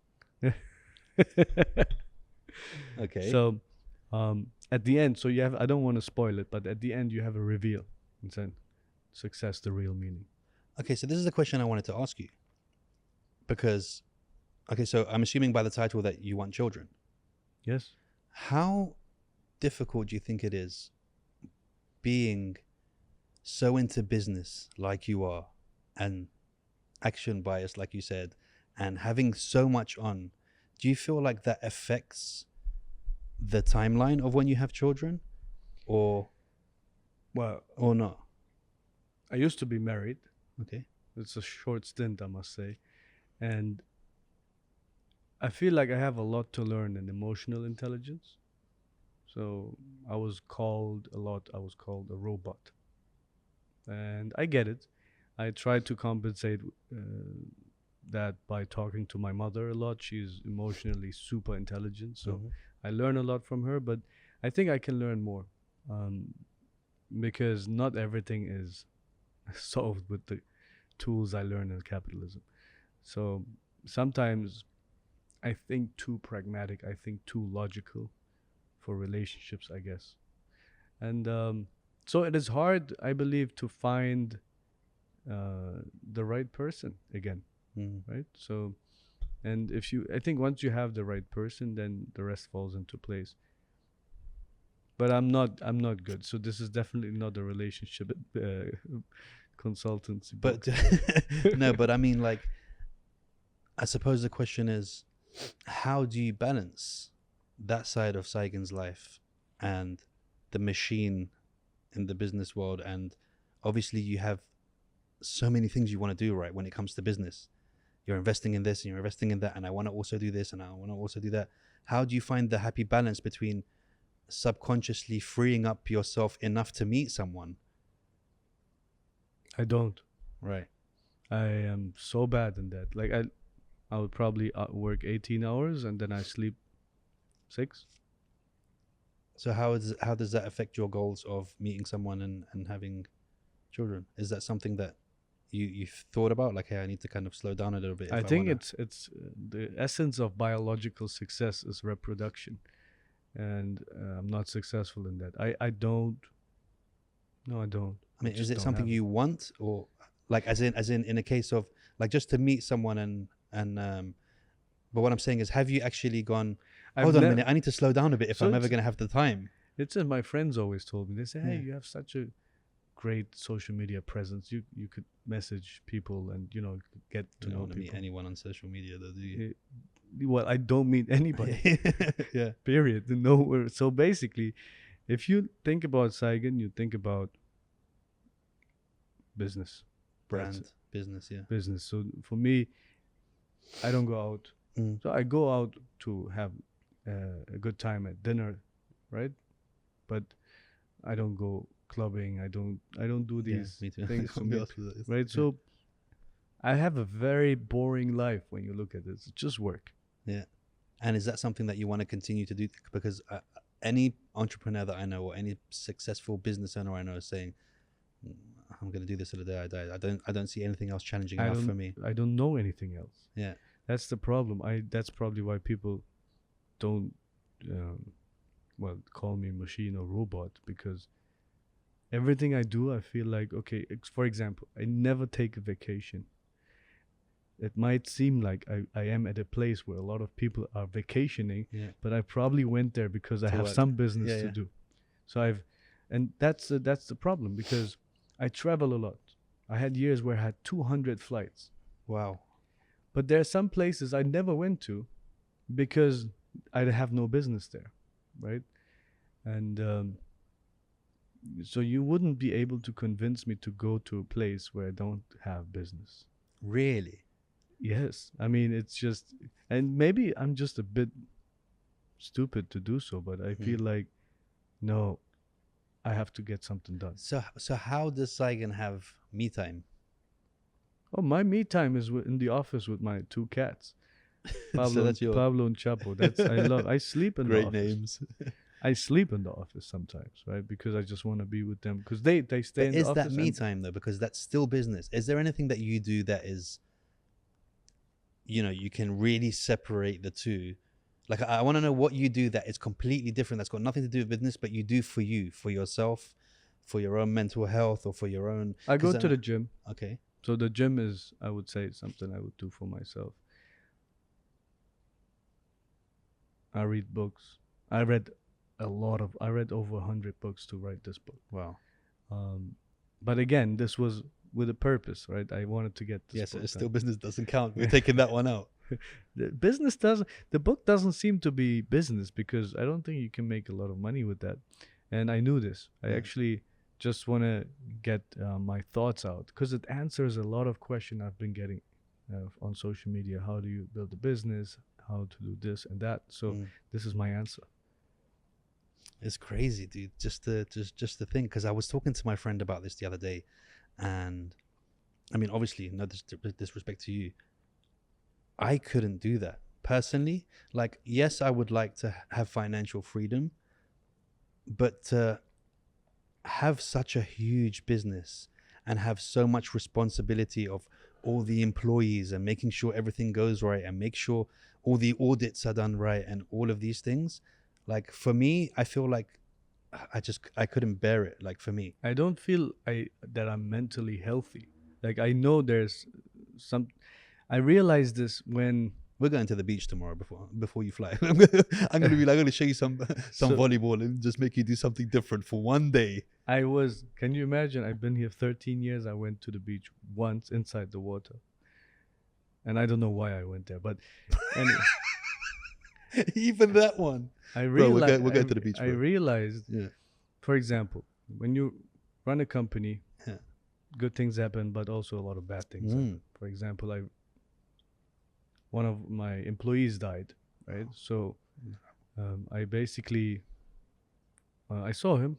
Okay. So at the end, so you have, I don't want to spoil it, but at the end you have a reveal and saying success, the real meaning. Okay, so this is the question I wanted to ask you. Because, okay, so I'm assuming by the title that you want children. Yes. How difficult do you think it is being so into business like you are and action bias like you said and having so much on? Do you feel like that affects the timeline of when you have children or not? I used to be married. Okay. It's a short stint, I must say. And I feel like I have a lot to learn in emotional intelligence. So I was called a robot. And I get it. I try to compensate that by talking to my mother a lot. She's emotionally super intelligent. So I learn a lot from her, but I think I can learn more because not everything is solved with the tools I learn in capitalism. So sometimes I think too pragmatic, I think too logical for relationships, I guess. And so it is hard, I believe, to find the right person again, right? So, and I think once you have the right person, then the rest falls into place. But I'm not good. So this is definitely not a relationship consultancy book. But no, but I mean, like, I suppose the question is, how do you balance that side of Saygin's life and the machine in the business world? And obviously you have so many things you want to do, right, when it comes to business. you're investing in this and you're investing in that, and I want to also do this and I want to also do that. How do you find the happy balance between subconsciously freeing up yourself enough to meet someone? I don't. Right. I am so bad in that. Like I would probably work 18 hours and then I sleep 6. So how does that affect your goals of meeting someone and having children? Is that something that you've thought about? Like, hey, I need to kind of slow down a little bit. I think it's the essence of biological success is reproduction, and I'm not successful in that. I don't. No, I don't. I mean, is just it don't something have it. you want, or like as in a case of like just to meet someone and but what I'm saying is, have you actually gone, hold on a minute, I need to slow down a bit if So I'm ever it's- going to have the time? It's my friends always told me. They say, "Hey, Yeah. you have such a great social media presence. You could message people and you could get You to don't know want to meet people." anyone on social media, though, do you? Well, I don't meet anybody. Yeah. Period. Nowhere. So basically, if you think about Saygin, you think about business, Brand, business, yeah. business. So for me, I don't go out. Mm. So I go out to have a good time at dinner, right? But I don't go clubbing. I don't do these me too. things to Can't be meet asked for that. right? Yeah. So I have a very boring life when you look at it. It's just work. Yeah. And is that something that you want to continue to do? Because any entrepreneur that I know or any successful business owner I know is saying, "Mm, I'm going to do this till the day I die. I don't see anything else challenging enough for me." I don't know anything else. Yeah. That's the problem. That's probably why people don't call me machine or robot, because everything I do, I feel like, okay, for example, I never take a vacation. It might seem like I am at a place where a lot of people are vacationing, Yeah. but I probably went there because I To have work. some business Yeah, to yeah. do. So and that's the problem, because I travel a lot. I had years where I had 200 flights, Wow. but there are some places I never went to because I have no business there, right? And so you wouldn't be able to convince me to go to a place where I don't have business. Really? Yes, I mean, it's just, and maybe I'm just a bit stupid to do so, but I feel like, no, I have to get something done. So how does Saygin have me time? Oh, my me time is in the office with my 2 cats, So that's your Pablo and Chapo. That's I love. I sleep in the great office. names. I sleep in the office sometimes, right? Because I just want to be with them. Because they stay in But the is office. that me and time though? Because that's still business. Is there anything that you do that is, you can really separate the two? Like, I want to know what you do that is completely different. That's got nothing to do with business, but you do for you, for yourself, for your own mental health, or for your own. I go 'cause to the gym. Okay. So the gym is, I would say, something I would do for myself. I read books. I read over 100 books to write this book. Wow. But again, this was with a purpose, right? I wanted to get this Yes, book it's done. still business doesn't count. We're taking that one out. The book doesn't seem to be business, because I don't think you can make a lot of money with that. And I knew this. I Yeah. actually just want to get my thoughts out, because it answers a lot of questions I've been getting on social media. How do you build a business? How to do this and that? So this is my answer. It's crazy, dude. Just the thing, because I was talking to my friend about this the other day, and I mean, obviously, no disrespect to you, I couldn't do that personally. Like, yes, I would like to have financial freedom, but to have such a huge business and have so much responsibility of all the employees and making sure everything goes right and make sure all the audits are done right and all of these things, like, for me, I feel like I couldn't bear it. Like, for me, I don't feel that I'm mentally healthy. Like, I know there's some. I realized this when we're going to the beach tomorrow before you fly. I'm gonna be like, I'm gonna show you some So- volleyball and just make you do something different for one day. Can you imagine? I've been here 13 years. I went to the beach once inside the water. And I don't know why I went there, but anyway, Even that one. I Bro, realized we're going to the beach, I bro. realized, Yeah. for example, when you run a company, Yeah. good things happen, but also a lot of bad things happen. For example, one of my employees died, right? So I basically I saw him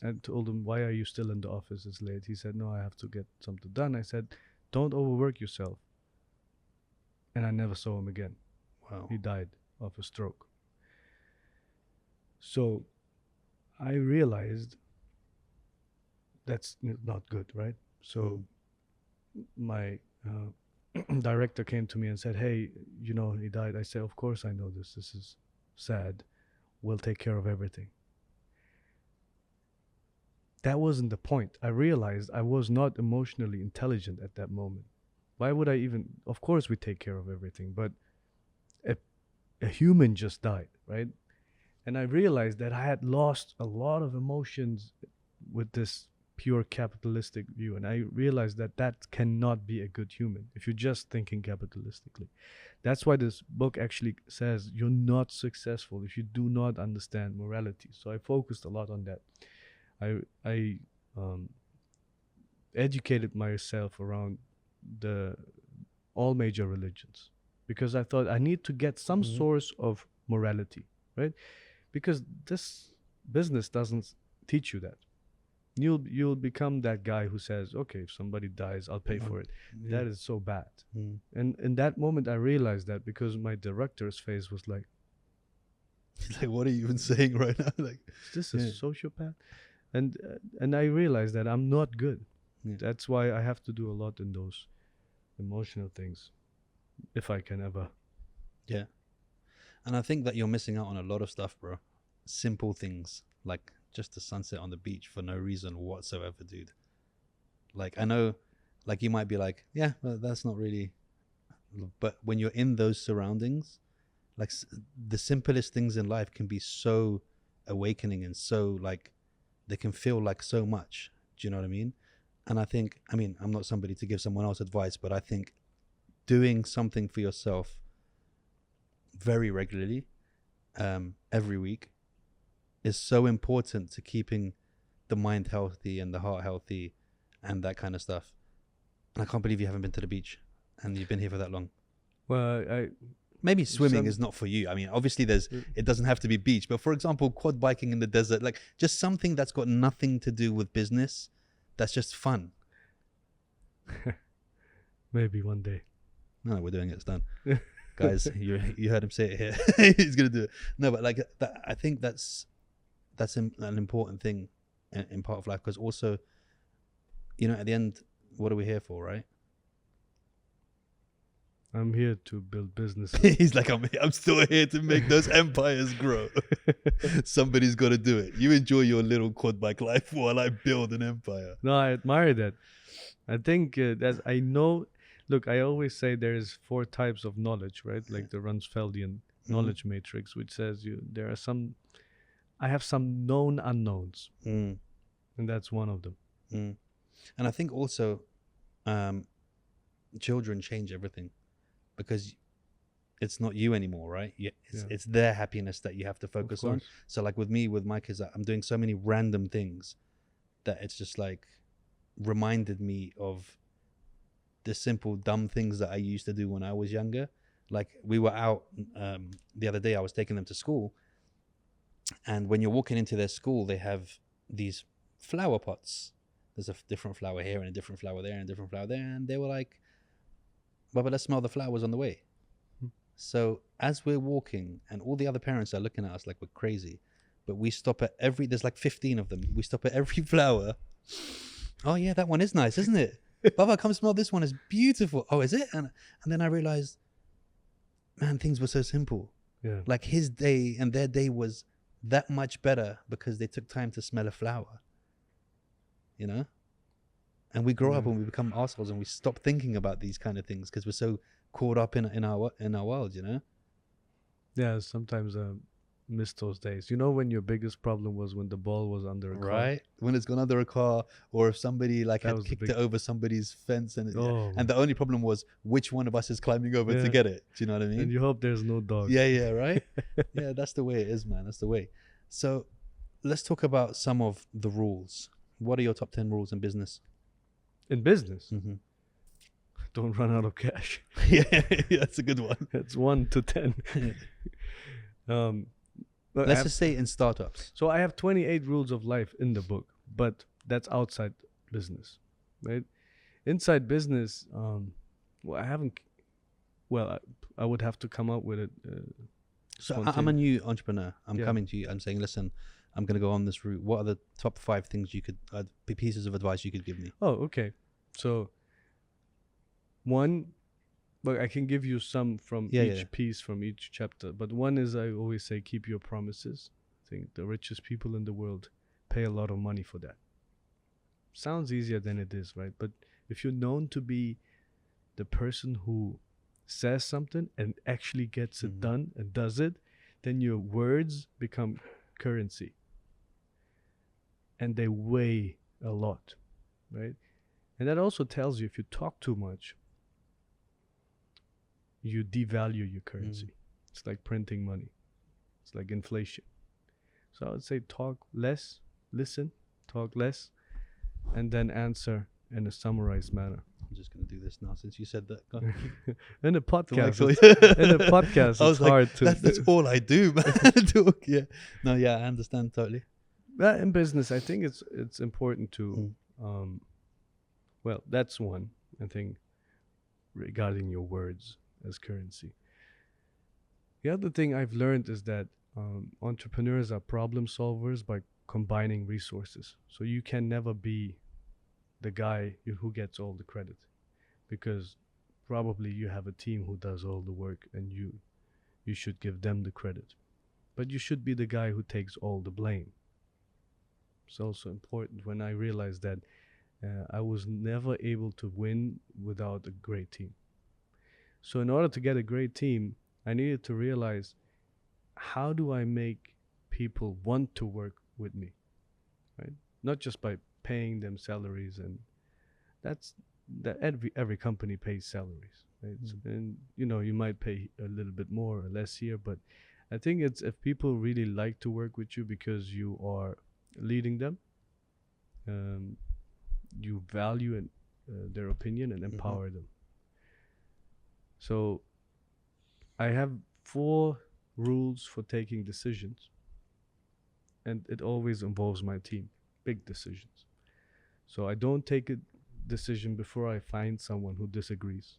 and told him, "Why are you still in the office? It's late." He said, "No, I have to get something done." I said, "Don't overwork yourself." And I never saw him again. Wow. He died of a stroke. So I realized that's not good, right? So my director came to me and said, "Hey, you know, he died." I said, "Of course I know this. This is sad. We'll take care of everything." That wasn't the point. I realized I was not emotionally intelligent at that moment. Why would I even? Of course we take care of everything, but a human just died, right? And I realized that I had lost a lot of emotions with this pure capitalistic view. And I realized that that cannot be a good human if you're just thinking capitalistically. That's why this book actually says you're not successful if you do not understand morality. So I focused a lot on that. I educated myself around the all major religions because I thought I need to get some source of morality, right? Because this business doesn't teach you that. You'll become that guy who says, "Okay, if somebody dies, I'll pay for it." Yeah. That is so bad. And in that moment, I realized that because my director's face was like, Like, what are you even saying right now? Like, "Is this a sociopath?" And I realized that I'm not good. Yeah. That's why I have to do a lot in those emotional things, if I can ever. Yeah. And I think that you're missing out on a lot of stuff, bro. Simple things like just the sunset on the beach for no reason whatsoever, dude. Like, I know, like, you might be like, yeah, well, that's not really. But when you're in those surroundings, like, the simplest things in life can be so awakening and so, like, they can feel like so much. Do you know what I mean? And I think, I mean, I'm not somebody to give someone else advice, but I think doing something for yourself very regularly, every week, is so important to keeping the mind healthy and the heart healthy and that kind of stuff. And I can't believe you haven't been to the beach and you've been here for that long. Well, Maybe swimming is not for you. I mean, obviously it doesn't have to be beach, but for example, quad biking in the desert, like just something that's got nothing to do with business, that's just fun. maybe one day. No, we're doing it. It's done. Guys, you heard him say it here. He's gonna do it. No, but like that, I think that's an important thing in part of life, because also, you know, at the end, what are we here for, right? I'm here to build businesses. He's like, I'm still here to make those empires grow. Somebody's got to do it. You enjoy your little quad bike life while I build an empire. No, I admire that. I think I know. Look, I always say there's 4 types of knowledge, right? Like the Rumsfeldian knowledge matrix, which says I have some known unknowns, and that's one of them. And I think also, children change everything, because it's not you anymore, right? It's their happiness that you have to focus on. So like with me, with my kids, I'm doing so many random things that it's just like reminded me of the simple dumb things that I used to do when I was younger. Like we were out the other day, I was taking them to school, and when you're walking into their school, they have these flower pots. There's a different flower here and a different flower there and a different flower there, and they were like, Baba, let's smell the flowers on the way. So as we're walking, and all the other parents are looking at us like we're crazy, but we stop at there's like 15 of them. We stop at every flower. Oh yeah, that one is nice, isn't it? Baba, come smell this one. It's beautiful. Oh, is it? And then I realized, man, things were so simple. Yeah. Like his day and their day was that much better because they took time to smell a flower. You know? And we grow up and we become assholes and we stop thinking about these kind of things because we're so caught up in our world, you know? Yeah, sometimes I miss those days. You know when your biggest problem was when the ball was under a car? Right? When it's gone under a car, or if somebody like had kicked it over somebody's fence, and the only problem was which one of us is climbing over to get it. Do you know what I mean? And you hope there's no dog. Yeah, right? Yeah, that's the way it is, man. That's the way. So let's talk about some of the rules. What are your top 10 rules in business? In business? don't run out of cash. Yeah, that's a good one. It's 1 to 10. But Let's just say in startups. so I have 28 rules of life in the book, but that's outside business, right? Inside business, well, I haven't. Well, I would have to come up with it. So I'm a new entrepreneur. I'm Yeah. coming to you. I'm saying, listen, I'm going to go on this route. What are the top 5 things you could, pieces of advice you could give me? Oh, okay. So one, but I can give you some from each piece from each chapter. But one is, I always say, keep your promises. I think the richest people in the world pay a lot of money for that. Sounds easier than it is, right? But if you're known to be the person who says something and actually gets it done and does it, then your words become currency. And they weigh a lot, right? And that also tells you if you talk too much, you devalue your currency. It's like printing money. It's like inflation. So I would say talk less, listen, talk less, and then answer in a summarized manner. I'm just going to do this now since you said that. In a podcast, I was it's hard to. That's all I do, man. Talk, yeah. No, yeah, I understand totally. In business, I think it's important to, well, that's one, I think, regarding your words as currency. The other thing I've learned is that entrepreneurs are problem solvers by combining resources. So you can never be the guy who gets all the credit, because probably you have a team who does all the work and you should give them the credit. But you should be the guy who takes all the blame. It's also important when I realized that I was never able to win without a great team. So in order to get a great team, I needed to realize, how do I make people want to work with me, right? Not just by paying them salaries, and that's that every company pays salaries, right? And you might pay a little bit more or less here, but I think it's if people really like to work with you because you are leading them, you value their opinion and empower them. So I have 4 rules for taking decisions, and it always involves my team, big decisions. So I don't take a decision before I find someone who disagrees.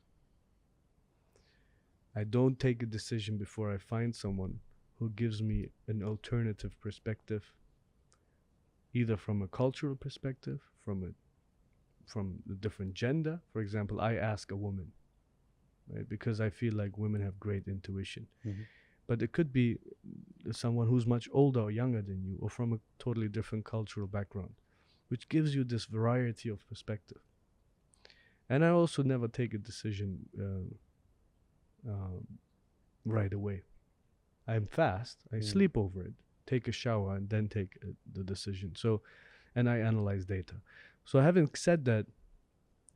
I don't take a decision before I find someone who gives me an alternative perspective, either from a cultural perspective, from a different gender. For example, I ask a woman, right? Because I feel like women have great intuition. But it could be someone who's much older or younger than you, or from a totally different cultural background, which gives you this variety of perspective. And I also never take a decision right away. I'm fast. I sleep over it, take a shower, and then take the decision. So, and I analyze data. So having said that,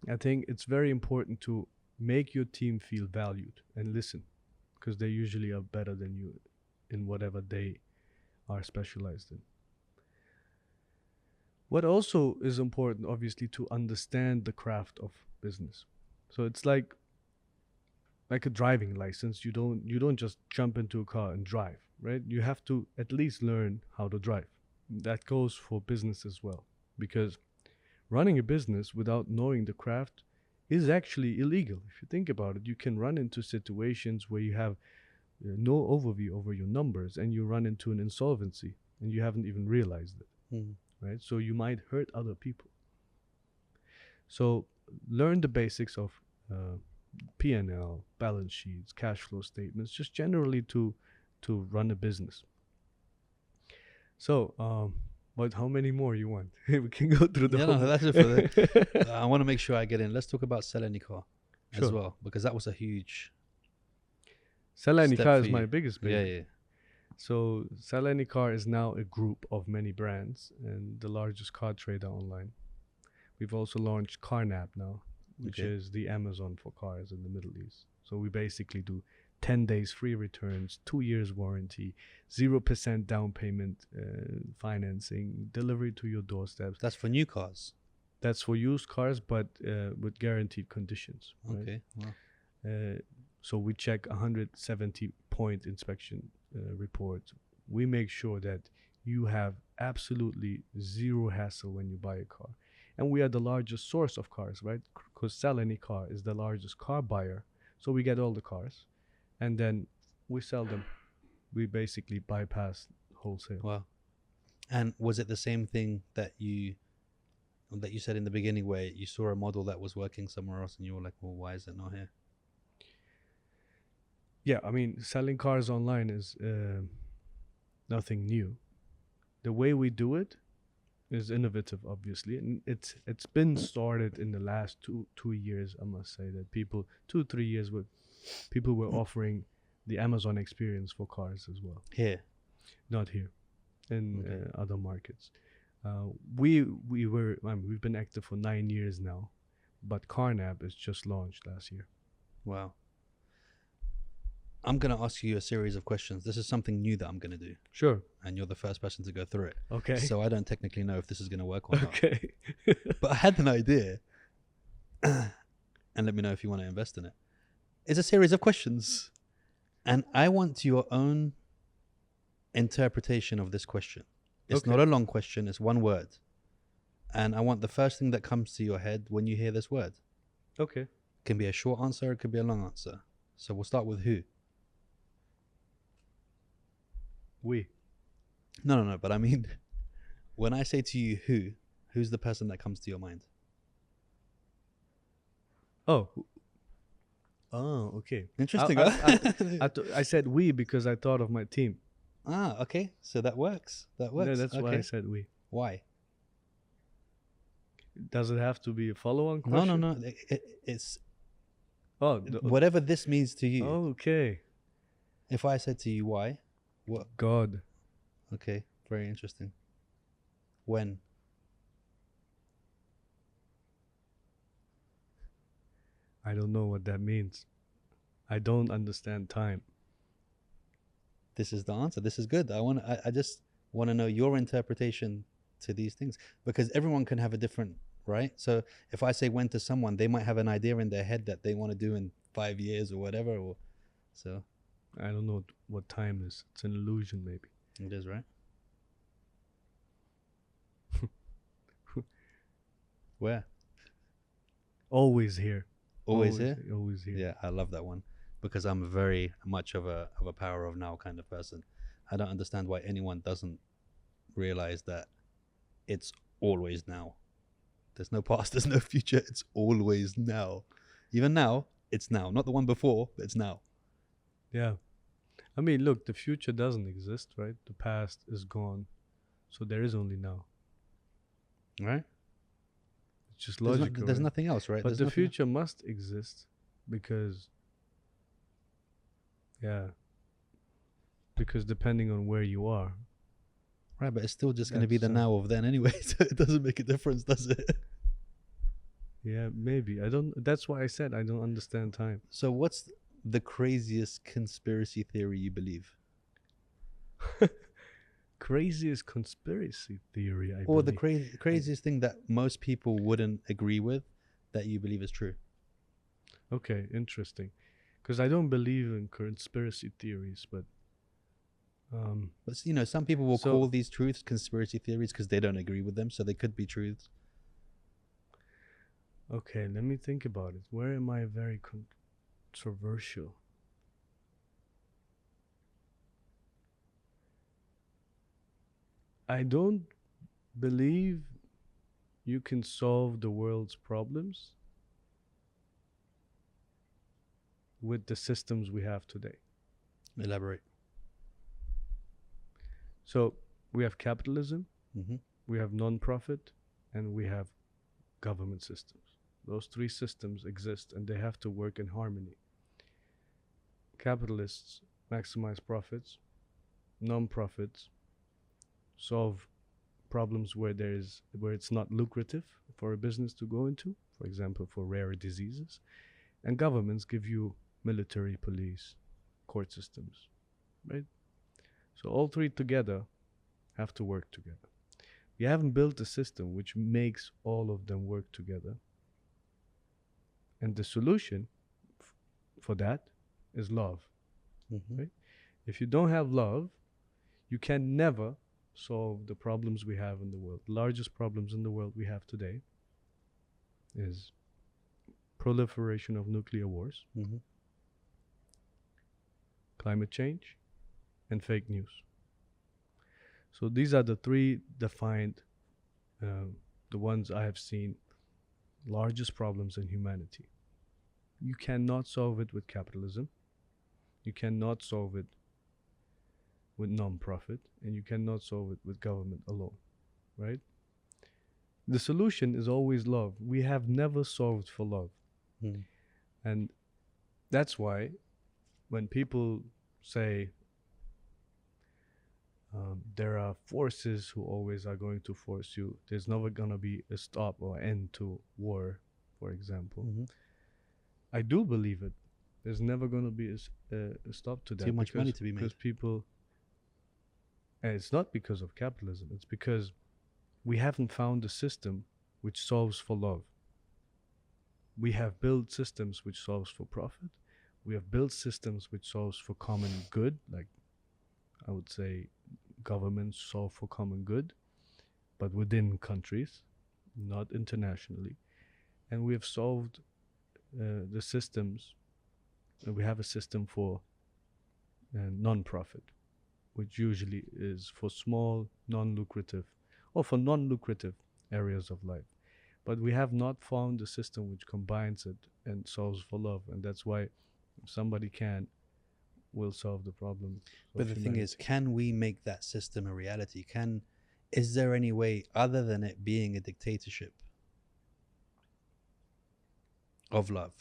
I think it's very important to make your team feel valued and listen, because they usually are better than you in whatever they are specialized in. What also is important, obviously, to understand the craft of business. So it's like a driving license. You don't just jump into a car and drive, right? You have to at least learn how to drive. That goes for business as well, because running a business without knowing the craft is actually illegal. If you think about it, you can run into situations where you have no overview over your numbers, and you run into an insolvency and you haven't even realized it. Right? So you might hurt other people. So learn the basics of P&L, balance sheets, cash flow statements, just generally to run a business. So, but how many more you want? We can go through the whole. No, that's it for the, I want to make sure I get in. Let's talk about Sellingukkahcom as well, because that was a huge. Sellingukkahcom is my biggest baby. Yeah. So Sellingukkahcom is now a group of many brands and the largest car trader online. We've also launched CarNap now, which is the Amazon for cars in the Middle East. So we basically do 10 days free returns, 2 years warranty, 0% down payment financing, delivery to your doorsteps. That's for new cars. That's for used cars, but with guaranteed conditions. Right? Okay. Well, So we check 170-point inspection reports. We make sure that you have absolutely zero hassle when you buy a car. And we are the largest source of cars, right? Because Sell Any Car is the largest car buyer. So we get all the cars and then we sell them. We basically bypass wholesale. wow. And was it the same thing that you said in the beginning, where you saw a model that was working somewhere else and you were like, well, why is it not here? Yeah, I mean, selling cars online is nothing new. The way we do it is innovative, obviously, and it's been started in the last two years. I must say that 2-3 years people were offering the Amazon experience for cars as well. Here. Not here, in Okay. other markets. We've been active for 9 years now, but Carnab is just launched last year. Wow. I'm going to ask you a series of questions. This is something new that I'm going to do, Sure. and you're the first person to go through it. Okay. So I don't technically know if this is going to work or not. Okay. But I had an idea, and let me know if you want to invest in it. It's a series of questions, and I want your own interpretation of this question. It's Okay. not a long question, it's one word. And I want the first thing that comes to your head when you hear this word. Okay. It can be a short answer, it could be a long answer. So we'll start with who. We. No, but I mean, when I say to you who's the person that comes to your mind? Oh. Oh, okay. Interesting. I said we because I thought of my team. Okay. So that works. That works. No, that's why I Okay. said we. Why? Does it have to be a follow-on No, question? no. It's Oh, whatever this means to you. okay. If I said to you why, what? God. Okay, very interesting. When? I don't know what that means. I don't understand time. This is the answer. This is good. I just want to know your interpretation to these things, because everyone can have a different, right? So if I say when to someone, they might have an idea in their head that they want to do in 5 years or whatever, or so I don't know what time is. It's an illusion, maybe. it is, right? Where? Always here. Always here? Always here. Yeah, I love that one, because I'm very much of a power of now kind of person. I don't understand why anyone doesn't realize that it's always now. There's no past, there's no future. It's always now. Even now, it's now. Not the one before, but it's now. Yeah. I mean, look, the future doesn't exist, right? The past is gone. So there is only now. Right? It's just There's, logical. there's right? nothing else, right? But There's the nothing future must exist because, yeah, because depending on where you are. Right, but it's still just going to be That's, the now of then anyway, so it doesn't make a difference, does it? Yeah, maybe. That's why I said I don't understand time. So what's the craziest conspiracy theory you believe? Craziest conspiracy theory, I Or the believe. craziest thing that most people wouldn't agree with that you believe is true? Okay, interesting. Because I don't believe in conspiracy theories, but But you know, some people will So- call these truths conspiracy theories because they don't agree with them, so they could be truths. okay, let me think about it. Where am I very controversial? I don't believe you can solve the world's problems with the systems we have today. Elaborate. So we have capitalism, Mm-hmm. we have non-profit, and we have government systems. Those three systems exist and they have to work in harmony. Capitalists maximize profits, non-profits solve problems where it's not lucrative for a business to go into, for example, for rare diseases, and governments give you military, police, court systems, right? So all three together have to work together. You haven't built a system which makes all of them work together. And the solution for that is love. Mm-hmm. Right? If you don't have love, you can never solve the problems we have in the world. The largest problems in the world we have today is proliferation of nuclear wars, Mm-hmm. climate change, and fake news. So these are the three defined, the ones I have seen, largest problems in humanity. You cannot solve it with capitalism. You cannot solve it with non-profit, and you cannot solve it with government alone, right? The solution is always love. We have never solved for love. Mm. And that's why when people say there are forces who always are going to force you, there's never going to be a stop or end to war, for example. Mm-hmm. I do believe it. There's never going to be a stop to that. Too much money to be made. Because people, and it's not because of capitalism, it's because we haven't found a system which solves for love. We have built systems which solves for profit. We have built systems which solves for common good, like I would say governments solve for common good, but within countries, not internationally. And we have solved the systems. We have a system for non-profit, which usually is for small, non-lucrative, or for non-lucrative areas of life. But we have not found a system which combines it and solves for love. And that's why if somebody will solve the problem. But the thing is, can we make that system a reality? Is there any way other than it being a dictatorship of love?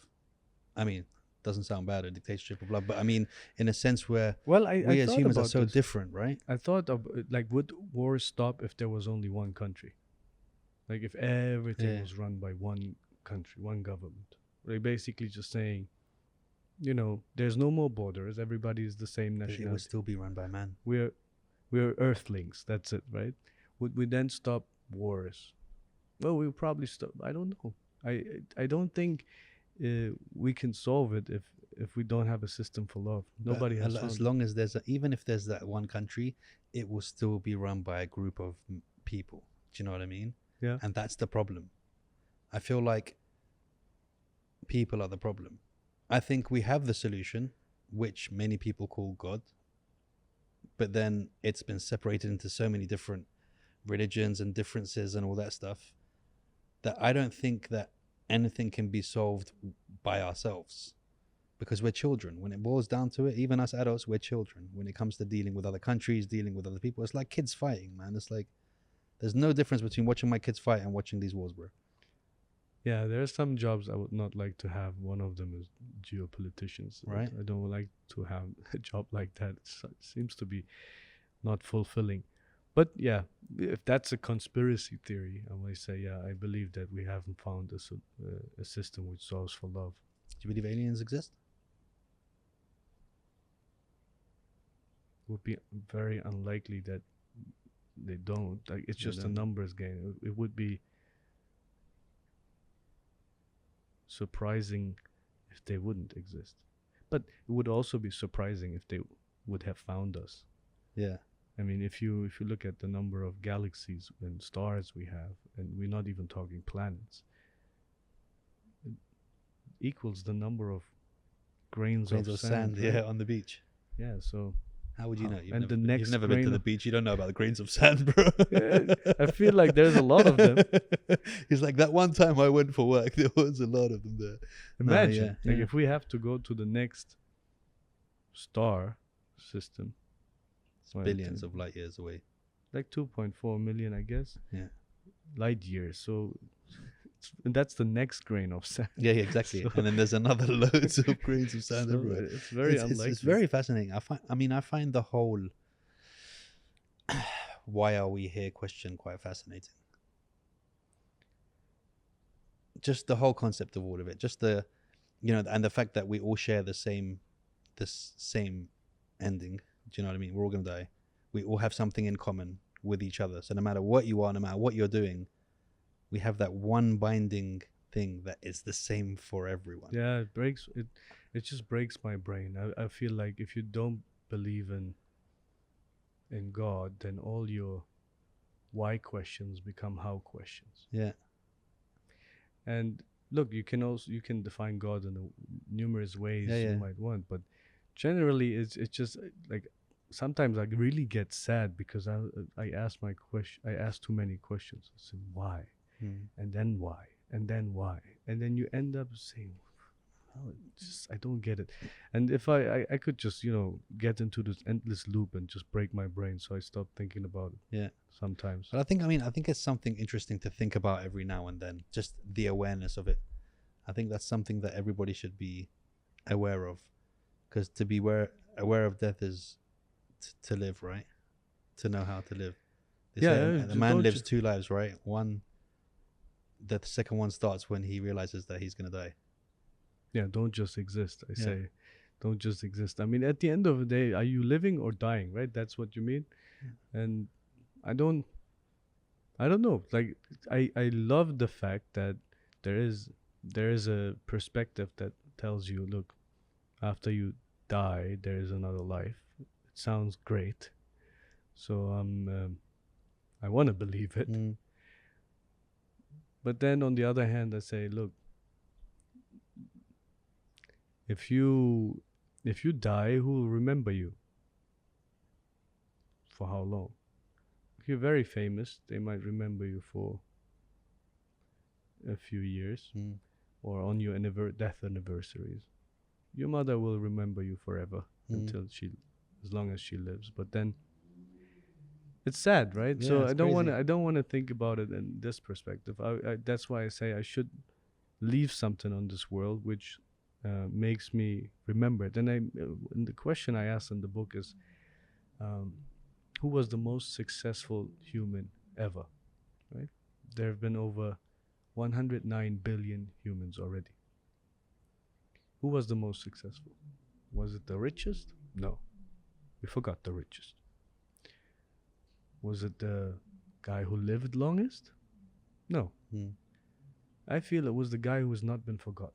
I mean, doesn't sound bad, a dictatorship of love, but I mean, in a sense where we we as humans are so this. different, right? I thought of like, would wars stop if there was only one country? Like if everything was run by one country, one government. Like basically just saying, there's no more borders. Everybody is the same nationality. It would still be run by man. We're earthlings. That's it, right? Would we then stop wars? Well, we'll probably stop. I don't know. I don't think we can solve it if we don't have a system for love. Nobody has. As long as even if there's that one country, it will still be run by a group of people. Do you know what I mean? Yeah. And that's the problem. I feel like people are the problem. I think we have the solution, which many people call God, but then it's been separated into so many different religions and differences and all that stuff that I don't think that anything can be solved by ourselves, because we're children. When it boils down to it, even us adults, we're children. When it comes to dealing with other countries, dealing with other people, it's like kids fighting, man. It's like there's no difference between watching my kids fight and watching these wars, bro. Yeah, there are some jobs I would not like to have. One of them is geopoliticians. Right. I don't like to have a job like that. It seems to be not fulfilling. But yeah, if that's a conspiracy theory, I might say, yeah, I believe that we haven't found a system which solves for love. Do you believe aliens exist? It would be very unlikely that they don't. Like, it's just a numbers game. It would be surprising if they wouldn't exist, but it would also be surprising if they would have found us. Yeah. I mean, if you look at the number of galaxies and stars we have, and we're not even talking planets, it equals the number of grains of sand. Yeah, on the beach. Yeah, so how would you know? You've never been to the beach. You don't know about the grains of sand, bro. I feel like there's a lot of them. He's like, that one time I went for work, there was a lot of them there. Imagine, if we have to go to the next star system, it's billions of light years away. Like 2.4 million, I guess. Yeah. Light years. So and that's the next grain of sand. Yeah, exactly. So, and then there's another loads of grains of sand everywhere. It's very unlikely. It's very fascinating. I find the whole why are we here question quite fascinating. Just the whole concept of all of it. Just the, and the fact that we all share this same ending. Do you know what I mean? We're all going to die. We all have something in common. with each other. So no matter what you are, no matter what you're doing, we have that one binding thing that is the same for everyone. Yeah, it just breaks my brain. I feel like if you don't believe in God, then all your why questions become how questions. Yeah. And look, you can define God in numerous ways you might want, but generally it's just like sometimes I really get sad because I ask too many questions. I say why, and then why, and then why, and then you end up saying, oh, I don't get it. And if I could just get into this endless loop and just break my brain, so I stop thinking about it. Yeah. Sometimes. But I think it's something interesting to think about every now and then. Just the awareness of it. I think that's something that everybody should be aware of, because to be aware of death is to live, right? To know how to live. The man lives two lives, right? One, the second one starts when he realizes that he's gonna die. Yeah, don't just exist. I say, don't just exist. I mean, at the end of the day, are you living or dying, right? That's what you mean. Yeah. And I don't know. Like, I love the fact that there is a perspective that tells you, look, after you die, there is another life. It sounds great. So I want to believe it. But then on the other hand, I say, look, if you die, who will remember you? For how long? If you're very famous, they might remember you for a few years, or on your death anniversaries. Your mother will remember you forever until as long as she lives. But then it's sad, right? Yeah, so I don't want to think about it in this perspective. That's why I say I should leave something on this world which makes me remember it. And the question I asked in the book is, who was the most successful human ever? Right? There have been over 109 billion humans already. Who was the most successful? Was it the richest? No. We forgot the richest. Was it the guy who lived longest? No. I feel it was the guy who has not been forgotten.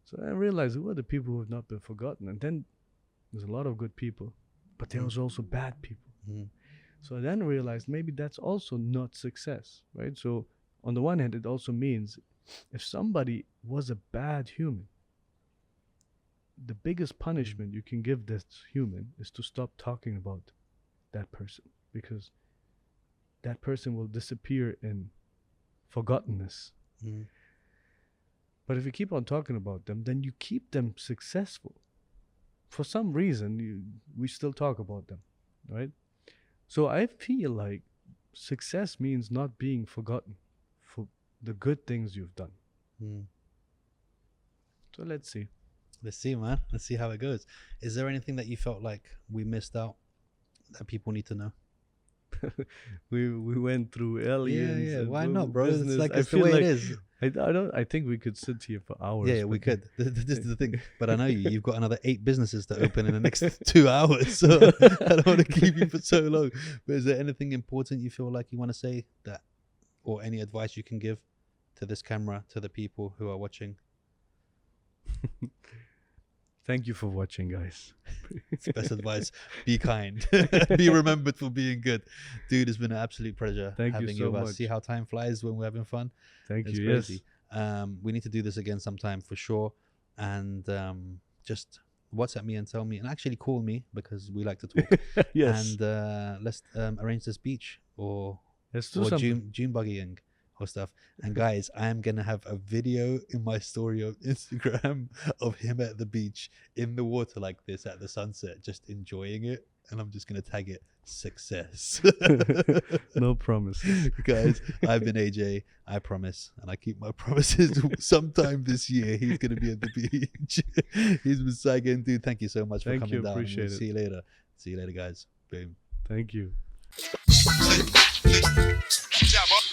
So I realized who are the people who have not been forgotten. And then there's a lot of good people, but there was also bad people. So I then realized maybe that's also not success, right? So on the one hand, it also means if somebody was a bad human, the biggest punishment you can give this human is to stop talking about that person, because that person will disappear in forgottenness. But if you keep on talking about them, then you keep them successful. For some reason, we still talk about them, right? So I feel like success means not being forgotten for the good things you've done. So let's see. Let's see, man. Let's see how it goes. Is there anything that you felt like we missed out that people need to know? we went through aliens. Yeah. Why not, bro? Business. It's like it's the way it is. I think we could sit here for hours. Yeah, we could. This is the thing. But I know you've got another 8 businesses to open in the next 2 hours. So I don't want to keep you for so long. But is there anything important you feel like you want to say, that, or any advice you can give to this camera, to the people who are watching? Thank you for watching, guys. It's best advice. Be kind. Be remembered for being good. Dude, it's been an absolute pleasure having you with us. See how time flies when we're having fun? Thank you. Crazy. Yes. We need to do this again sometime for sure. And just WhatsApp me and tell me, and actually call me, because we like to talk. Yes. And let's arrange this beach or June buggying or stuff. And guys, I am gonna have a video in my story of Instagram of him at the beach in the water like this at the sunset, just enjoying it, and I'm just gonna tag it success. No promises. Guys, I've been AJ. I promise, and I keep my promises. Sometime this year he's gonna be at the beach. He's been Saygin. Dude, thank you so much for coming down. Appreciate it. See you later. See you later, guys. Boom. Thank you. Jibber.